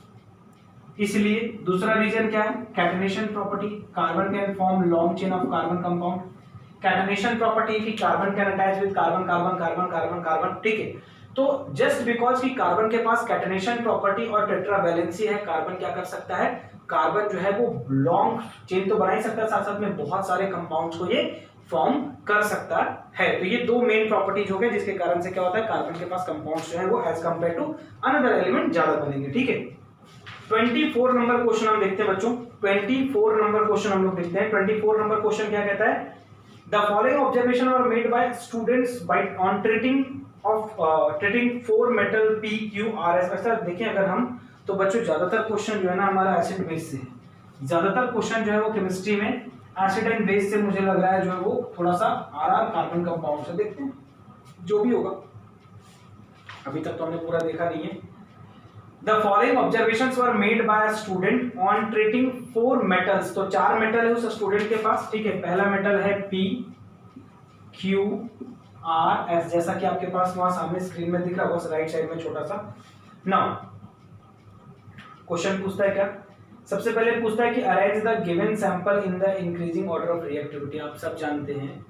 इसलिए दूसरा रीजन क्या है, catenation property, carbon can form long chain of carbon compound. Catenation property कि carbon can attach with carbon carbon carbon carbon carbon, ठीक है। तो जस्ट बिकॉज कि कार्बन के पास कैटनेशन प्रॉपर्टी और टेट्रावैलेंसी है, कार्बन क्या कर सकता है, कार्बन जो है वो लॉन्ग चेन तो बना ही सकता है, साथ साथ में बहुत सारे कंपाउंड्स को ये फॉर्म कर सकता है। तो ये 2 मेन प्रॉपर्टीज हो गए जिसके कारण से क्या होता है, कार्बन के पास कंपाउंड्स जो है वो as compare to another element ज्यादा बनेंगे, ठीक है। 24 नंबर क्वेश्चन हम देखते हैं बच्चों, 24 नंबर क्वेश्चन हम लोग देखते हैं। 24 नंबर क्वेश्चन क्या कहता है, the following observation are made by students by on treating 4 metal PQRS। ऐसा देखें अगर हम तो बच्चों ज्यादातर क्वेश्चन जो है ना हमारा एसिड बेस से, ज्यादातर क्वेश्चन जो है वो केमिस्ट्री में एसिड एंड बेस से मुझे लग रहा है जो है वो थोड़ा सा आ रहा कार्बन कंपाउंड से। देखते हैं जो भी होगा, अभी तक तो हमने पूरा देखा नहीं है। The following observations were made by a student on treating 4 metals. तो 4 मेटल है उस स्टूडेंट के पास, ठीक है। पहला मेटल है PQRS, जैसा कि आपके पास वहां सामने स्क्रीन में दिख रहा होगा राइट साइड में छोटा सा। नाउ क्वेश्चन पूछता है क्या, सबसे पहले पूछता है कि arrange the given sample in the increasing order of reactivity. आप सब जानते हैं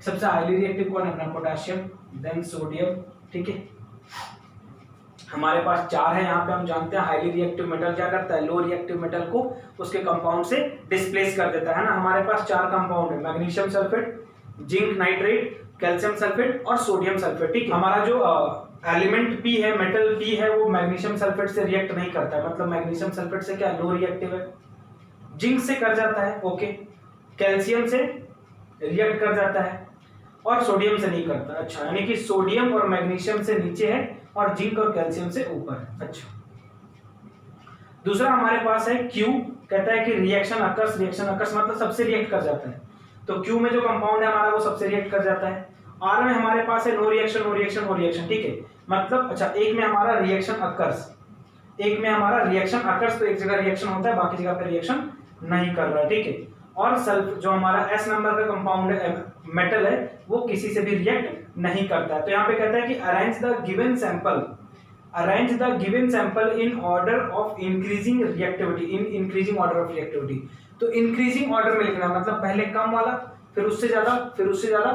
सबसे हाईली रिएक्टिव कौन है, अपना पोटेशियम, देन सोडियम, ठीक है। हमारे पास 4 है यहाँ पे, हम जानते हैं हाईली रिएक्टिव मेटल क्या करता है, लो रिएक्टिव मेटल को उसके कंपाउंड से डिस्प्लेस कर देता है ना। हमारे पास 4 कंपाउंड है, magnesium sulphate, zinc nitrate, calcium sulphate और सोडियम सल्फेट, ठीक है। हमारा जो एलिमेंट P है, मेटल P है, वो मैग्नीशियम सल्फेट से रिएक्ट नहीं करता है, मतलब मैग्नीशियम सल्फेट से क्या लो रिएक्टिव है, जिंक से कर जाता है, ओके, कैल्शियम से रिएक्ट कर जाता है और सोडियम से नहीं करता। अच्छा, यानी कि सोडियम और मैग्नीशियम से नीचे है और जिंक और कैल्शियम से ऊपर है। अच्छा, दूसरा हमारे पास है Q कहता है कि रिएक्शन अकर्स मतलब सबसे रिएक्ट कर जाता है। तो Q में जो कंपाउंड है हमारा वो सबसे रिएक्ट कर जाता है। R में हमारे पास है नो रिएक्शन, ठीक है, मतलब अच्छा एक में हमारा रिएक्शन अकर्स, तो एक जगह रिएक्शन होता है, बाकी जगह पे रिएक्शन नहीं कर रहा है, ठीक है। और सल्फ जो हमारा S नंबर का कंपाउंड है मेटल है वो किसी से भी रिएक्ट नहीं करता है। तो यहाँ पे कहता है कि arrange the given sample in order of increasing reactivity, तो इंक्रीजिंग ऑर्डर में लिखना, मतलब पहले कम वाला, फिर उससे ज्यादा,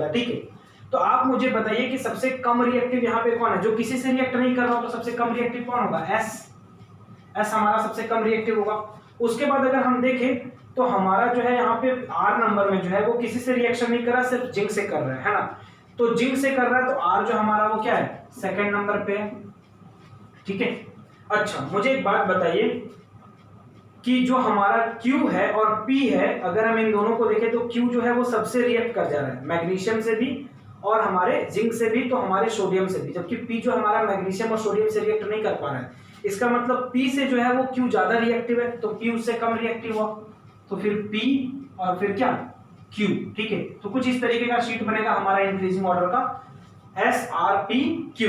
ठीक है। तो आप मुझे बताइए कि सबसे कम रिएक्टिव यहाँ पे कौन है, जो किसी से रिएक्ट नहीं कर रहा हो, तो सबसे कम रिएक्टिव कौन होगा, एस हमारा सबसे कम रिएक्टिव होगा। उसके बाद अगर हम देखें तो हमारा जो है यहाँ पे R नंबर में जो है वो किसी से रिएक्शन नहीं कर रहा, सिर्फ जिंक से कर रहा है ना, तो जिंक से कर रहा है, तो R जो हमारा वो क्या है, सेकंड नंबर पे है, ठीक है। अच्छा मुझे एक बात बताइए कि जो हमारा Q है और P है, अगर हम इन दोनों को देखें तो Q जो है वो सबसे रिएक्ट कर जा रहा है, मैग्नीशियम से भी और हमारे जिंक से भी, तो हमारे सोडियम से भी, जबकि P जो हमारा मैग्नीशियम और सोडियम से रिएक्ट नहीं कर पा रहा है। इसका मतलब P से जो है वो Q ज्यादा रिएक्टिव है, तो P उससे कम रिएक्टिव हुआ, तो फिर P और फिर क्या Q, ठीक है। तो कुछ इस तरीके का शीट बनेगा हमारा इंक्रीजिंग ऑर्डर का, SRPQ।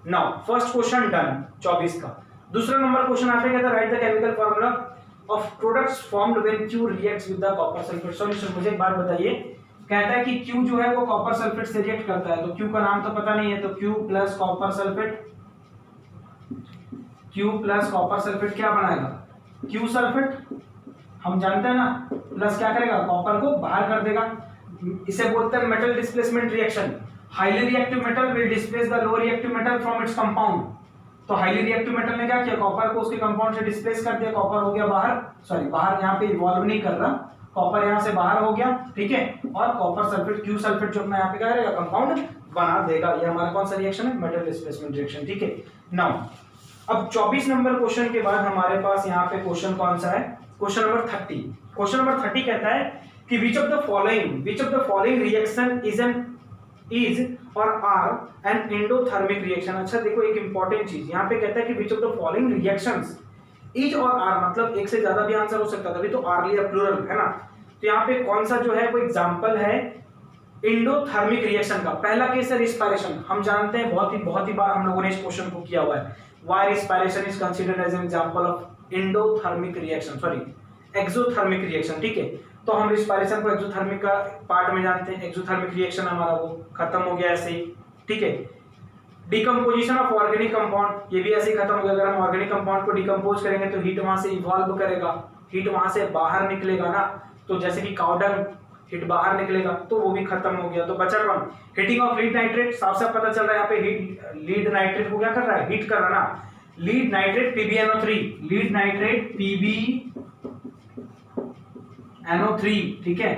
Now first question done 24 का। दूसरा नंबर क्वेश्चन आता है, कहता है right the chemical formula of products formed when Q reacts with the copper sulphate solution. मुझे एक बात बताइए, कहता है कि Q जो है वो कॉपर सल्फेट से रिएक्ट करता है, तो Q का नाम तो पता नहीं है, तो Q प्लस कॉपर सल्फेट क्या बनाएगा, Q सल्फेट, हम जानते हैं ना, प्लस क्या करेगा, कॉपर को बाहर कर देगा। इसे बोलते हैं metal displacement reaction. Highly reactive metal will displace the low reactive metal from its compound. तो हाईली रिएक्टिव मेटल ने क्या किया, कॉपर को उसके कंपाउंड से डिस्प्लेस कर दिया, कॉपर हो गया बाहर यहाँ पे इवॉल्व नहीं कर रहा, कॉपर यहाँ से बाहर हो गया, ठीक है। और कॉपर सल्फेट Q सल्फेट जो अपना यहाँ पे क्या करेगा, कंपाउंड बना देगा। ये हमारा कौन सा रिएक्शन है, मेटल डिस्प्लेसमेंट रिएक्शन, ठीक है। नाउ अब 24 नंबर क्वेश्चन के बाद हमारे पास यहाँ पे क्वेश्चन कौन सा है, क्वेश्चन नंबर 30। क्वेश्चन नंबर 30 कहता है कि which of the following reaction is or are an endothermic reaction। अच्छा देखो एक इंपॉर्टेंट चीज यहाँ पे कहता है कि which of the following reactions is और are, मतलब एक से ज्यादा भी आंसर हो सकता है, तभी तो आर लिया, प्लूरल है ना। तो यहाँ पे कौन सा जो है वो एग्जांपल है एंडोथर्मिक रिएक्शन का। पहला केस है रिस्पायरेशन, हम जानते हैं बहुत ही बार हम लोगों ने इस क्वेश्चन को किया हुआ है, why respiration is considered as an example of endothermic reaction, exothermic reaction, ठीक है। तो हम रिस्पायरेशन को एक्सोथर्मिक का पार्ट में जानते हैं, एक्सोथर्मिक रिएक्शन हमारा वो खत्म हो गया ऐसे ही, ठीक है। डिकम्पोजिशन ऑफ ऑर्गेनिक कंपाउंड, ये भी ऐसे ही खत्म हो गया। अगर हम ऑर्गेनिक कंपाउंड को डिकम्पोज करेंगे तो हीट वहां से इवॉल्व करेगा, हीट वहां से बाहर निकलेगा ना, तो जैसे कि काउडंग हीट बाहर निकलेगा, तो वो भी खत्म हो गया। तो बचा कौन, हीटिंग ऑफ लीड नाइट्रेट, साफ साफ पता चल रहा है यहाँ पे लीड नाइट्रेट को क्या कर रहा है, हीट कर रहा है ना, लीड नाइट्रेट PbNO3, ठीक है।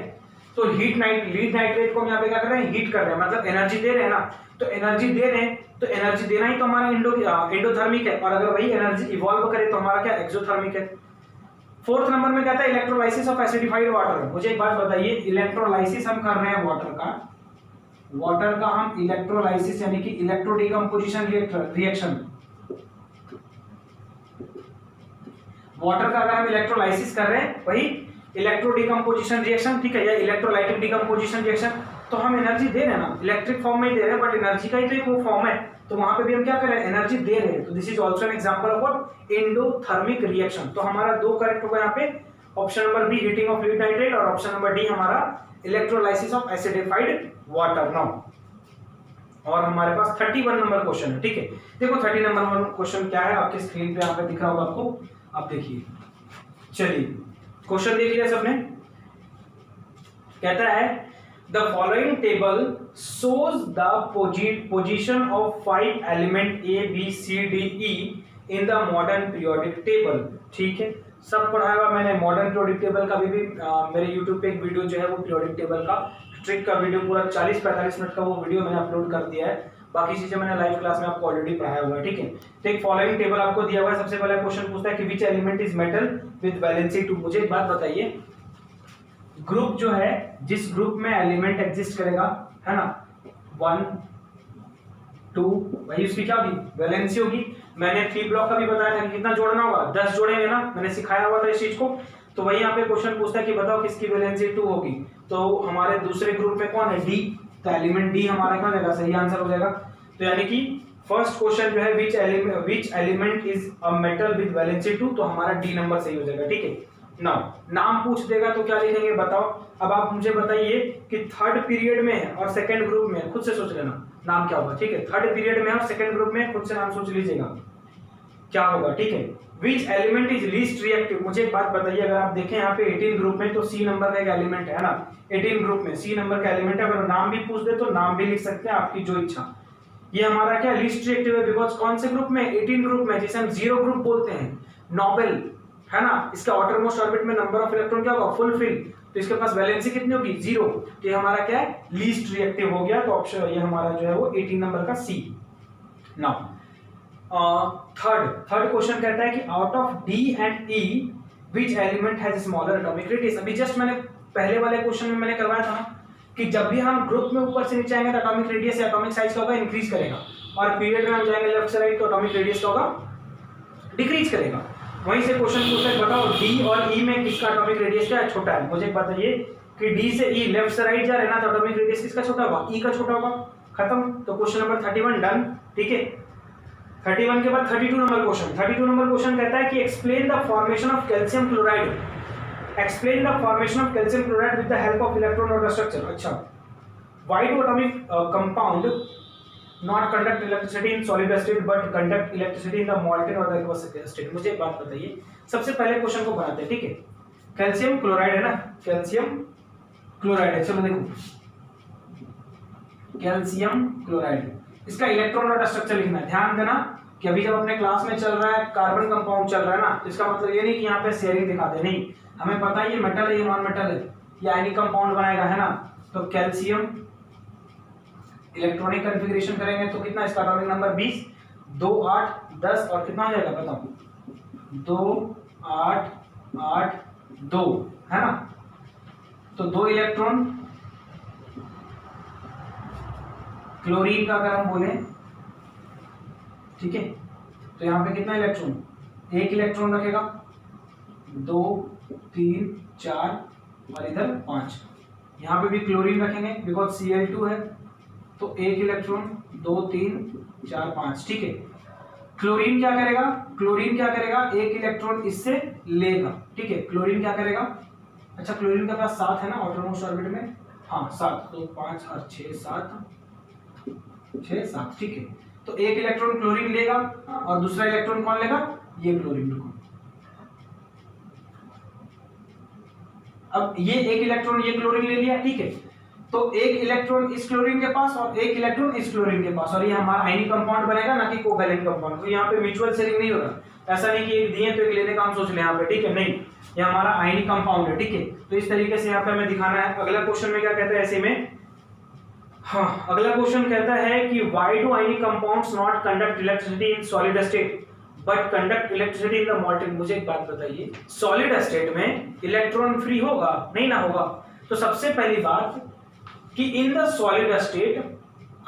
तो लीड नाइट्रेट को हम यहाँ पे क्या कर रहे हैं, हीट कर रहे हैं, मतलब एनर्जी दे रहे हैं ना, तो एनर्जी दे रहे हैं, तो एनर्जी देना ही तो हमारा एंडोथर्मिक है, और अगर वही एनर्जी इवॉल्व करे तो हमारा क्या एक्सोथर्मिक है। फोर्थ नंबर में कहता है इलेक्ट्रोलाइसिस ऑफ एसिडिफाइड वाटर। मुझे एक बात बताइए, इलेक्ट्रोलाइसिस हम कर रहे हैं वाटर का हम इलेक्ट्रोलाइसिस यानी कि इलेक्ट्रो डिकम्पोजिशन रिएक्शन, वाटर का अगर हम इलेक्ट्रोलाइसिस कर रहे हैं वही इलेक्ट्रो डिकम्पोजिशन रिएक्शन, ठीक है, या इलेक्ट्रोलाइटिक डिकम्पोजिशन रिएक्शन, तो हम एनर्जी दे रहे हैं ना, इलेक्ट्रिक फॉर्म में ही दे रहे हैं, बट एनर्जी का ही तो एक वो फॉर्म है, तो वहां पे भी हम क्या कर रहे हैं, एनर्जी दे रहे हैं। तो this is also an example of what, endothermic reaction. तो हमारा दो करेक्ट होगा यहाँ पे, option number B heating of lead nitrate, और ऑप्शन नंबर डी हमारा electrolysis of acidified water. Now और हमारे पास 31 नंबर क्वेश्चन है, ठीक है। देखो 30 नंबर क्वेश्चन क्या है, आपके स्क्रीन पे यहाँ पे दिख रहा होगा आपको, आप देखिए। चलिए क्वेश्चन देख लिया सबने। कहता है the following table shows the position of 5 element A B C D E in the modern periodic table, ठीक है। सब पढ़ाया हुआ मैंने, मॉडर्न पीरियोडिक टेबल का भी मेरे YouTube पे एक वीडियो जो है वो पीरियोडिक टेबल का ट्रिक का वीडियो पूरा 40-45 मिनट का वो वीडियो मैंने अपलोड कर दिया है। बाकी चीजें मैंने लाइव क्लास में आपको ऑलरेडी पढ़ाया हुआ है, ठीक है। तो एक फॉलोइंग टेबल आपको दिया हुआ है। सबसे पहला क्वेश्चन पूछता है कि which element is metal with valency 2। मुझे एक बात बताइए, ग्रुप जो है, जिस ग्रुप में एलिमेंट एग्जिस्ट करेगा, है ना, 1 2 भाई उसकी क्या होगी वैलेंसी होगी। मैंने पी ब्लॉक का भी बताया था कि कितना जोड़ना होगा 10 जोड़ेंगे ना, मैंने सिखाया हुआ था इस चीज को। तो वही यहाँ पे क्वेश्चन पूछता है कि बताओ किसकी वैलेंसी 2 होगी। तो हमारे दूसरे ग्रुप में कौन है डी, तो एलिमेंट डी हमारा क्या हो जाएगा सही आंसर हो जाएगा। तो यानी कि फर्स्ट क्वेश्चन जो है which element is a metal with valency 2, तो हमारा डी नंबर सही हो जाएगा। ठीक है नाम पूछ देगा तो क्या लिखेंगे बताओ। अब आप मुझे बताइए कि थर्ड पीरियड में है और सेकंड ग्रुप में, खुद से सोच लेना नाम क्या होगा। ठीक है थर्ड पीरियड में और सेकंड ग्रुप में, खुद से नाम सोच लीजिएगा क्या होगा। ठीक है which element is least reactive, मुझे एक बात बताइए, अगर आप देखें यहाँ पे 18 ग्रुप में तो सी नंबर का एक एलिमेंट है ना, 18 ग्रुप में सी नंबर का एलिमेंट है। अगर नाम भी पूछ दे तो नाम भी लिख सकते हैं, आपकी जो इच्छा। ये हमारा क्या लीस्ट रिएक्टिव है, बिकॉज कौन से ग्रुप में 18 ग्रुप में, जिसे हम जीरो ग्रुप बोलते हैं, नोबेल है ना, इसका आउटरमोस्ट ऑर्बिट में नंबर ऑफ इलेक्ट्रॉन क्या होगा फुलफिल, तो इसके पास वैलेंसी कितनी होगी 0, तो ये हमारा क्या है लीस्ट रिएक्टिव हो गया। तो ऑप्शन ये हमारा जो है वो 18 नंबर का सी। नाउ थर्ड क्वेश्चन कहता है कि out of D and E which element has smaller atomic radius. अभी जस्ट मैंने पहले वाले क्वेश्चन में मैंने करवाया था कि जब भी हम ग्रुप में ऊपर से नीचे आएंगे तो एटॉमिक रेडियस या एटॉमिक साइज का होगा इंक्रीज करेगा, और पीरियड में हम जाएंगे लेफ्ट से राइट तो एटॉमिक रेडियस का होगा डिक्रीज करेगा। वहीं से क्वेश्चन पूछा है बताओ डी और ई में किसका एटॉमिक रेडियस क्या है छोटा है। मुझे बताइए कि डी से ई लेफ्ट से राइट जा रहे हैं ना, तो एटॉमिक रेडियस किसका छोटा होगा ई का छोटा होगा। खत्म। तो क्वेश्चन नंबर 31 डन। ठीक है 31 के बाद 32 नंबर क्वेश्चन। 32 नंबर क्वेश्चन कहता है कि explain the formation of calcium chloride, explain the formation of calcium chloride with the help of electron और स्ट्रक्चर। अच्छा why do atomic compound not conduct electricity in solid state but conduct electricity in the मॉल्टन और the aqueous state. मुझे एक बात बताइए, सबसे पहले question को बनाते हैं। ठीक है कैल्शियम क्लोराइड है ना, कैल्शियम क्लोराइड है, चलो देखो कैल्शियम क्लोराइड, इसका इलेक्ट्रॉन और स्ट्रक्चर लिखना है। ध्यान देना कि अभी जब अपने क्लास में चल रहा है कार्बन कंपाउंड चल रहा है ना, इसका मतलब ये नहीं कि यहाँ पे शेयरिंग दिखा दे, नहीं, हमें पता है ये मेटल है ये नॉन मेटल है, ये आयनिक कंपाउंड बनाएगा है ना। तो कैल्शियम इलेक्ट्रॉनिक कॉन्फ़िगरेशन करेंगे तो कितना इसका एटॉमिक नंबर 20, 2 8 10 और कितना हो जाएगा बताओ 2 8 8 2 है ना। तो 2 इलेक्ट्रॉन क्लोरीन का अगर हम बोले, ठीक है, तो यहाँ पे कितना इलेक्ट्रॉन, 1 इलेक्ट्रॉन रखेगा, 2 3 4 और इधर 5। यहाँ पे भी क्लोरीन रखेंगे बिकॉज Cl2 है, तो 1 इलेक्ट्रॉन 2 3 4 5। ठीक है क्लोरीन क्या करेगा, क्लोरीन क्या करेगा 1 इलेक्ट्रॉन इससे लेगा। ठीक है क्लोरीन क्या करेगा, अच्छा क्लोरीन के पास 7 है ना आउटरमोस्ट ऑर्बिट में, हाँ 7, तो 5 और 6 7 6 7। ठीक है तो 1 इलेक्ट्रॉन क्लोरीन लेगा और दूसरा इलेक्ट्रॉन कौन लेगा, ये क्लोरीन। रुको अब ये 1 इलेक्ट्रॉन ये क्लोरीन ले लिया। ठीक है तो 1 इलेक्ट्रॉन इस क्लोरीन के पास और 1 इलेक्ट्रॉन इस क्लोरीन के पास, और ये हमारा आयनिक कंपाउंड बनेगा ना कि कोवैलेंट कंपाउंड। तो यहाँ पे म्यूचुअल शेयरिंग नहीं होगा, ऐसा नहीं कि एक दिए तो एक लेने का हम सोच लें यहाँ पे। ठीक है नहीं, ये हमारा आयनिक कंपाउंड है। ठीक है तो इस तरीके से यहाँ पे हमें दिखाना है। अगला क्वेश्चन में क्या कहता है ऐसे में, हाँ अगला क्वेश्चन कहता है कि why do ionic compounds not conduct electricity in solid state but conduct electricity in the मॉल्टन। मुझे एक बात बताइए, सॉलिड स्टेट में इलेक्ट्रॉन फ्री होगा नहीं ना होगा। तो सबसे पहली बात कि इन the solid state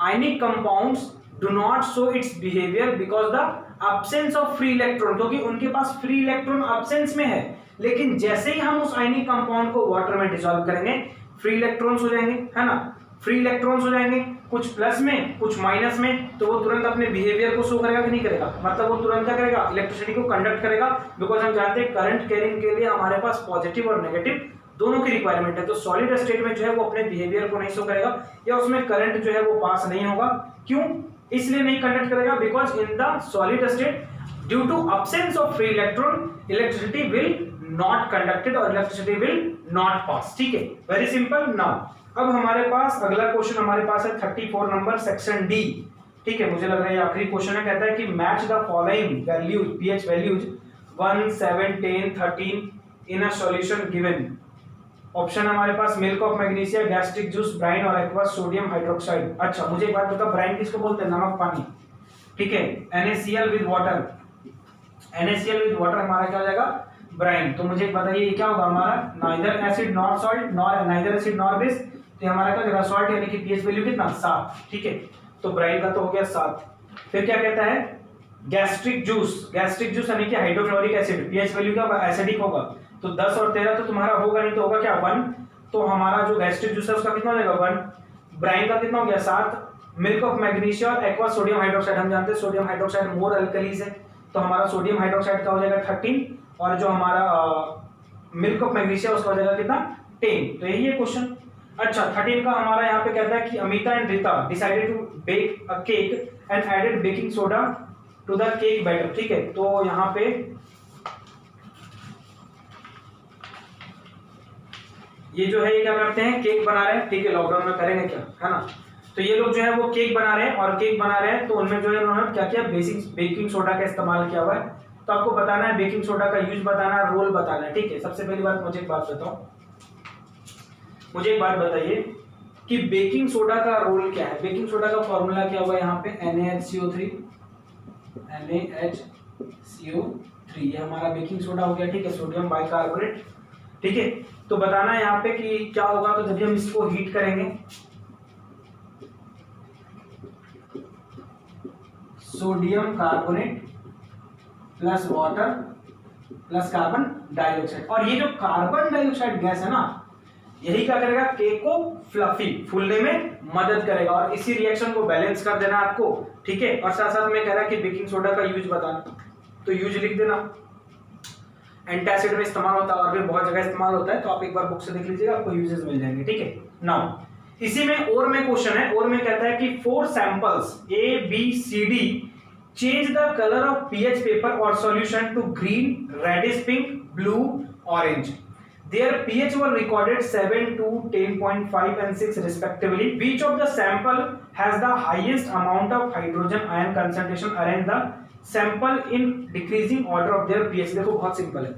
ionic compounds do not show it's behaviour because the absence of free electron, क्योंकि उनके पास फ्री इलेक्ट्रॉन एब्सेंस में है। लेकिन जैसे ही हम उस आयनिक कंपाउंड को वाटर में डिसॉल्व करेंगे फ्री इलेक्ट्रॉन्स हो जाएंगे है ना, फ्री इलेक्ट्रॉन्स हो जाएंगे, कुछ प्लस में कुछ माइनस में, तो वो तुरंत अपने बिहेवियर को शो करेगा कि नहीं करेगा, मतलब वो तुरंत क्या करेगा इलेक्ट्रिसिटी को कंडक्ट करेगा। बिकॉज हम जानते हैं करंट कैरिंग के लिए हमारे पास पॉजिटिव और नेगेटिव दोनों की रिक्वायरमेंट है। तो सॉलिड स्टेट में जो है वो अपने बिहेवियर को नहीं शो करेगा या उसमें करंट जो है वो पास नहीं होगा। क्यों इसलिए नहीं कंडक्ट करेगा, because in the solid state due to absence of free electron electricity will not conducted और electricity will not pass। ठीक है वेरी सिंपल। नाउ अब हमारे पास अगला क्वेश्चन हमारे पास है 34 नंबर सेक्शन डी। ठीक है मुझे लग रहा है ये आखिरी क्वेश्चन है। कहता है कि match the following values pH values 1 7 10 13 in a solution given. Option हमारे पास milk of magnesia, gastric juice, brine और एक्वस सोडियम हाइड्रोक्साइड। अच्छा मुझे एक बात बता, ब्राइन किसको बोलते हैं, नमक पानी। ठीक है NaCl with water, NaCl with water हमारा क्या हो जाएगा ब्राइन। तो मुझे बताइए ये क्या होगा हमारा, neither acid nor salt, nor neither acid nor base, तो हमारा क्या हो जाएगा सॉल्ट, यानी कि pH वैल्यू कितना 7। ठीक है तो ब्राइल का तो हो गया 7। फिर क्या कहता है, गैस्ट्रिक जूस यानी कि हाइड्रोक्लोरिक एसिड, पीएच वैल्यू क्या एसिडिक होगा, तो 10 और 13 तो तुम्हारा होगा नहीं, तो होगा क्या 1। तो हमारा जो गैस्ट्रिक जूस है उसका कितना हो जाएगा 1। ब्राइन का कितना हो गया 7। मिल्क ऑफ मैग्नीशिया और एक्वा सोडियम हाइड्रोक्साइड, हम जानते हैं सोडियम हाइड्रोक्साइड मोर अल्कलीज है, तो हमारा सोडियम हाइड्रोक्साइड का हो जाएगा 13 और जो हमारा मिल्क ऑफ मैग्नीशिया उसका हो जाएगा कितना 10। तो यही है क्वेश्चन। अच्छा 13 का हमारा यहाँ पे कहता है कि Amita and Rita decided to bake a cake and added baking soda to the cake batter, ठीक है। तो यहाँ पे ये जो है ये क्या करते हैं, केक बना रहे हैं, ठीक है, लॉकडाउन में करेंगे क्या, है ना। तो ये लोग जो है वो केक बना रहे हैं, और केक बना रहे हैं तो उनमें जो है उन्होंने क्या किया, बेकिंग सोडा का इस्तेमाल किया हुआ है। तो आपको बताना है बेकिंग सोडा का यूज बताना है, रोल बताना है, ठीक है। सबसे पहली बात मुझे एक बात बताओ, मुझे एक बात बताइए कि बेकिंग सोडा का रोल क्या है। बेकिंग सोडा का फॉर्मूला क्या हुआ यहाँ पे, NaHCO3, ये हमारा बेकिंग सोडा हो गया, ठीक है, सोडियम बाइकार्बोनेट, ठीक है। तो बताना है यहाँ पे कि क्या होगा, तो जब हम इसको हीट करेंगे, sodium carbonate plus water plus carbon dioxide, और ये जो कार्बन डाइऑक्साइड गैस है ना, यही क्या करेगा, केक को फ्लफी फूलने में मदद करेगा, और इसी रिएक्शन को बैलेंस कर देना आपको, ठीक है। और साथ साथ में कह रहा है कि बेकिंग सोडा का यूज बताना, तो यूज लिख देना। एंटासिड में इस्तेमाल होता है और भी बहुत जगह इस्तेमाल होता है, तो आप एक बार बुक से देख लीजिएगा, आपको यूजेस मिल जाएंगे, ठीक है। नाउ इसी में और में क्वेश्चन है, और में कहता है कि 4 samples ABCD change the colour of pH paper और solution to green, reddish pink, blue, orange. Their pH were recorded 7 to 10.5 and 6 respectively. Which of the sample has the highest amount of hydrogen ion concentration? Arrange the sample in decreasing order of their pH. देखो बहुत simple है,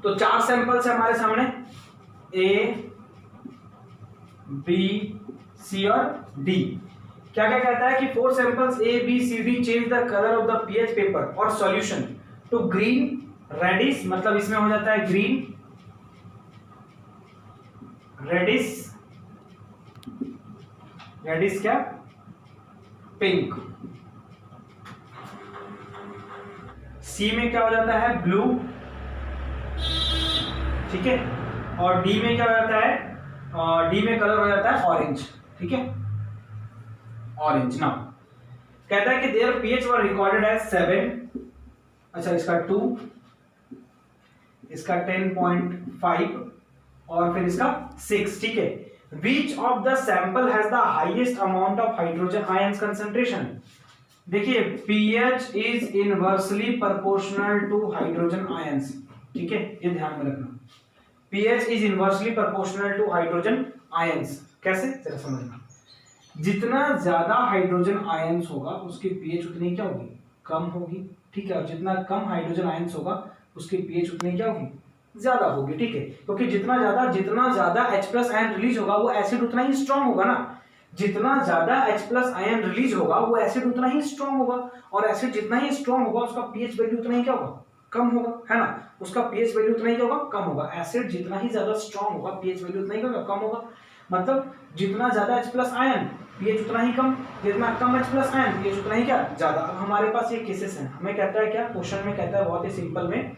तो 4 samples है हमारे सामने, A, B, C और D। क्या क्या कहता है कि 4 samples A, B, C, D change the colour of the pH paper और सॉल्यूशन टू ग्रीन, रेडिश, मतलब इसमें हो जाता है ग्रीन, रेडिश क्या, पिंक। सी में क्या हो जाता है, ब्लू, ठीक है। और डी में क्या हो जाता है, डी में कलर हो जाता है ऑरेंज, ठीक है, ऑरेंज। नाउ कहता है कि their pH were recorded as 7, अच्छा इसका 2, इसका 10.5 और फिर इसका 6, ठीक है। Which of the sample has the highest amount of hydrogen ions concentration? देखिए pH is inversely proportional to hydrogen ions, ठीक है, ये ध्यान में रखना। pH is inversely proportional to hydrogen ions, कैसे, जरा समझना। जितना ज्यादा हाइड्रोजन आयंस होगा उसकी पीएच उतनी क्या होगी, कम होगी, ठीक है। और जितना कम हाइड्रोजन आयंस होगा उसकी पीएच उतनी क्या होगी, ज्यादा होगी, ठीक है। क्योंकि जितना ज्यादा H+ आयन रिलीज होगा वो एसिड उतना ही स्ट्रांग होगा ना, जितना ज्यादा H+ आयन रिलीज होगा वो एसिड उतना ही स्ट्रांग होगा, और एसिड जितना ही स्ट्रांग होगा उसका पीएच वैल्यू उतना ही क्या होगा, कम होगा, है ना। उसका पीएच वैल्यू उतना ही क्या होगा, कम होगा। एसिड जितना ही ज्यादा स्ट्रांग होगा पीएच वैल्यू उतना ही क्या होगा, कम होगा। मतलब जितना ज्यादा H+ आयन पीएच उतना ही कम, जितना कम H+ आयन पीएच उतना ही क्या ज्यादा। अब हमारे पास ये केसेस हैं, हमें कहता है क्या, क्वेश्चन में कहता है बहुत ही सिंपल में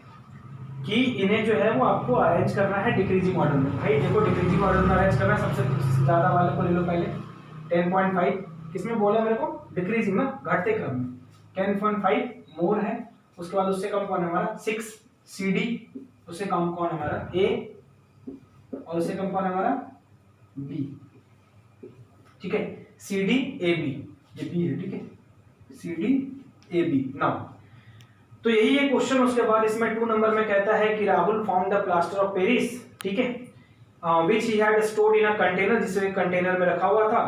कि इन्हें जो है वो आपको अरेंज करना है डिक्रीजिंग ऑर्डर में। भाई देखो डिक्रीजिंग ऑर्डर में अरेंज करना है, सबसे ज्यादा वाले को ले लो पहले, 10.5 किसमें बोला मेरे को, डिक्रीजिंग ना, घटते क्रम में। 10.5 मोर है, उसके बाद उससे कम कौन है हमारा 6 CD, उससे कम कौन है हमारा A, और उससे कम कौन है हमारा B, ठीक है। CD AB, ये B है, ठीक है, CD AB। नाउ तो यही है क्वेश्चन। उसके बाद इसमें 2 नंबर में कहता है कि Rahul found the plaster of Paris, ठीक है, which he had stored in a container, जिसे कंटेनर में रखा हुआ था,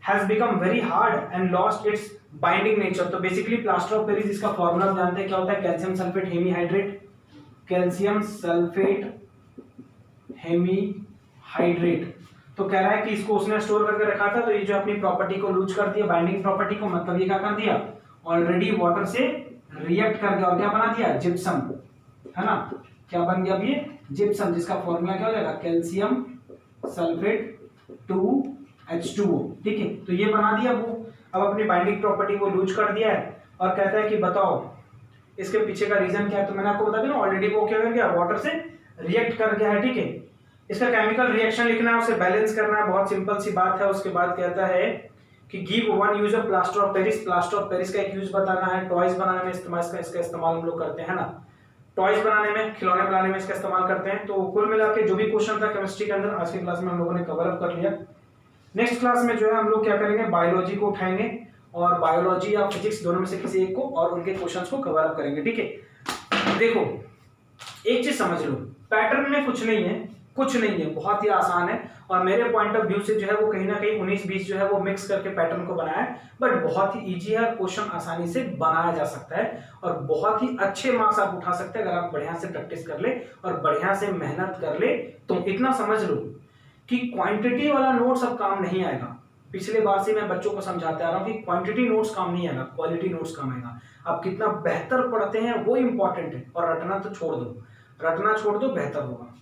has become very hard and lost its binding nature। तो बेसिकली प्लास्टर ऑफ पेरिस इसका फॉर्मूला हम जानते हैं क्या होता है, calcium sulphate hemihydrate, calcium sulphate hemihydrate. तो कह रहा है कि इसको उसने स्टोर करके रखा था, तो ये जो अपनी प्रॉपर्टी को लूज कर दिया, बाइंडिंग प्रॉपर्टी को, मतलब ये क्या कर दिया, ऑलरेडी वाटर से रिएक्ट कर दिया और क्या बना दिया, जिप्सम, है ना। क्या बन गया अब ये जिप्सम, जिसका फॉर्मूला क्या हो जाएगा, कैल्शियम सल्फेट 2H2O, ठीक है। तो ये बना दिया वो, अब अपनी बाइंडिंग प्रॉपर्टी वो लूज कर दिया है और कहता है कि बताओ इसके पीछे का रीजन क्या है। तो मैंने आपको बता दिया ना ऑलरेडी, वो क्या कर गया, वाटर से रिएक्ट कर गया है, ठीक है। इसका केमिकल रिएक्शन लिखना है, उसे बैलेंस करना है, बहुत सिंपल सी बात है। उसके बाद कहता है कि give one use of plaster of Paris, plaster of Paris का एक यूज बताना है, टॉयज बनाने में इस्तेमाल, इसका इस्तेमाल हम लोग करते हैं ना, टॉयज बनाने में, खिलौने बनाने में इसका इस्तेमाल करते हैं। तो कुल मिला के जो भी क्वेश्चन था केमिस्ट्री के अंदर आज की क्लास में हम लोगों ने कवर अप कर लिया। नेक्स्ट क्लास में जो है हम लोग क्या करेंगे, बायोलॉजी को उठाएंगे और बायोलॉजी या फिजिक्स दोनों में से किसी एक को और उनके क्वेश्चंस को कवर अप करेंगे, ठीक है। देखो एक चीज समझ लो, पैटर्न में कुछ नहीं है, कुछ नहीं है, बहुत ही आसान है। और मेरे पॉइंट ऑफ व्यू से जो है वो कहीं ना कहीं 19-20 जो है वो मिक्स करके पैटर्न को बनाया है, बट बहुत ही इजी है, क्वेश्चन आसानी से बनाया जा सकता है और बहुत ही अच्छे मार्क्स आप उठा सकते हैं अगर आप बढ़िया से प्रैक्टिस कर ले और बढ़िया से मेहनत कर ले। तो इतना समझ लो कि क्वांटिटी वाला नोट्स अब काम नहीं आएगा। पिछले बार से मैं बच्चों को समझाते आ रहा हूँ कि क्वांटिटी नोट्स काम नहीं आएगा, क्वालिटी नोट्स काम आएगा। आप कितना बेहतर पढ़ते हैं वो इंपॉर्टेंट है, और रटना तो छोड़ दो, रटना छोड़ दो, बेहतर होगा।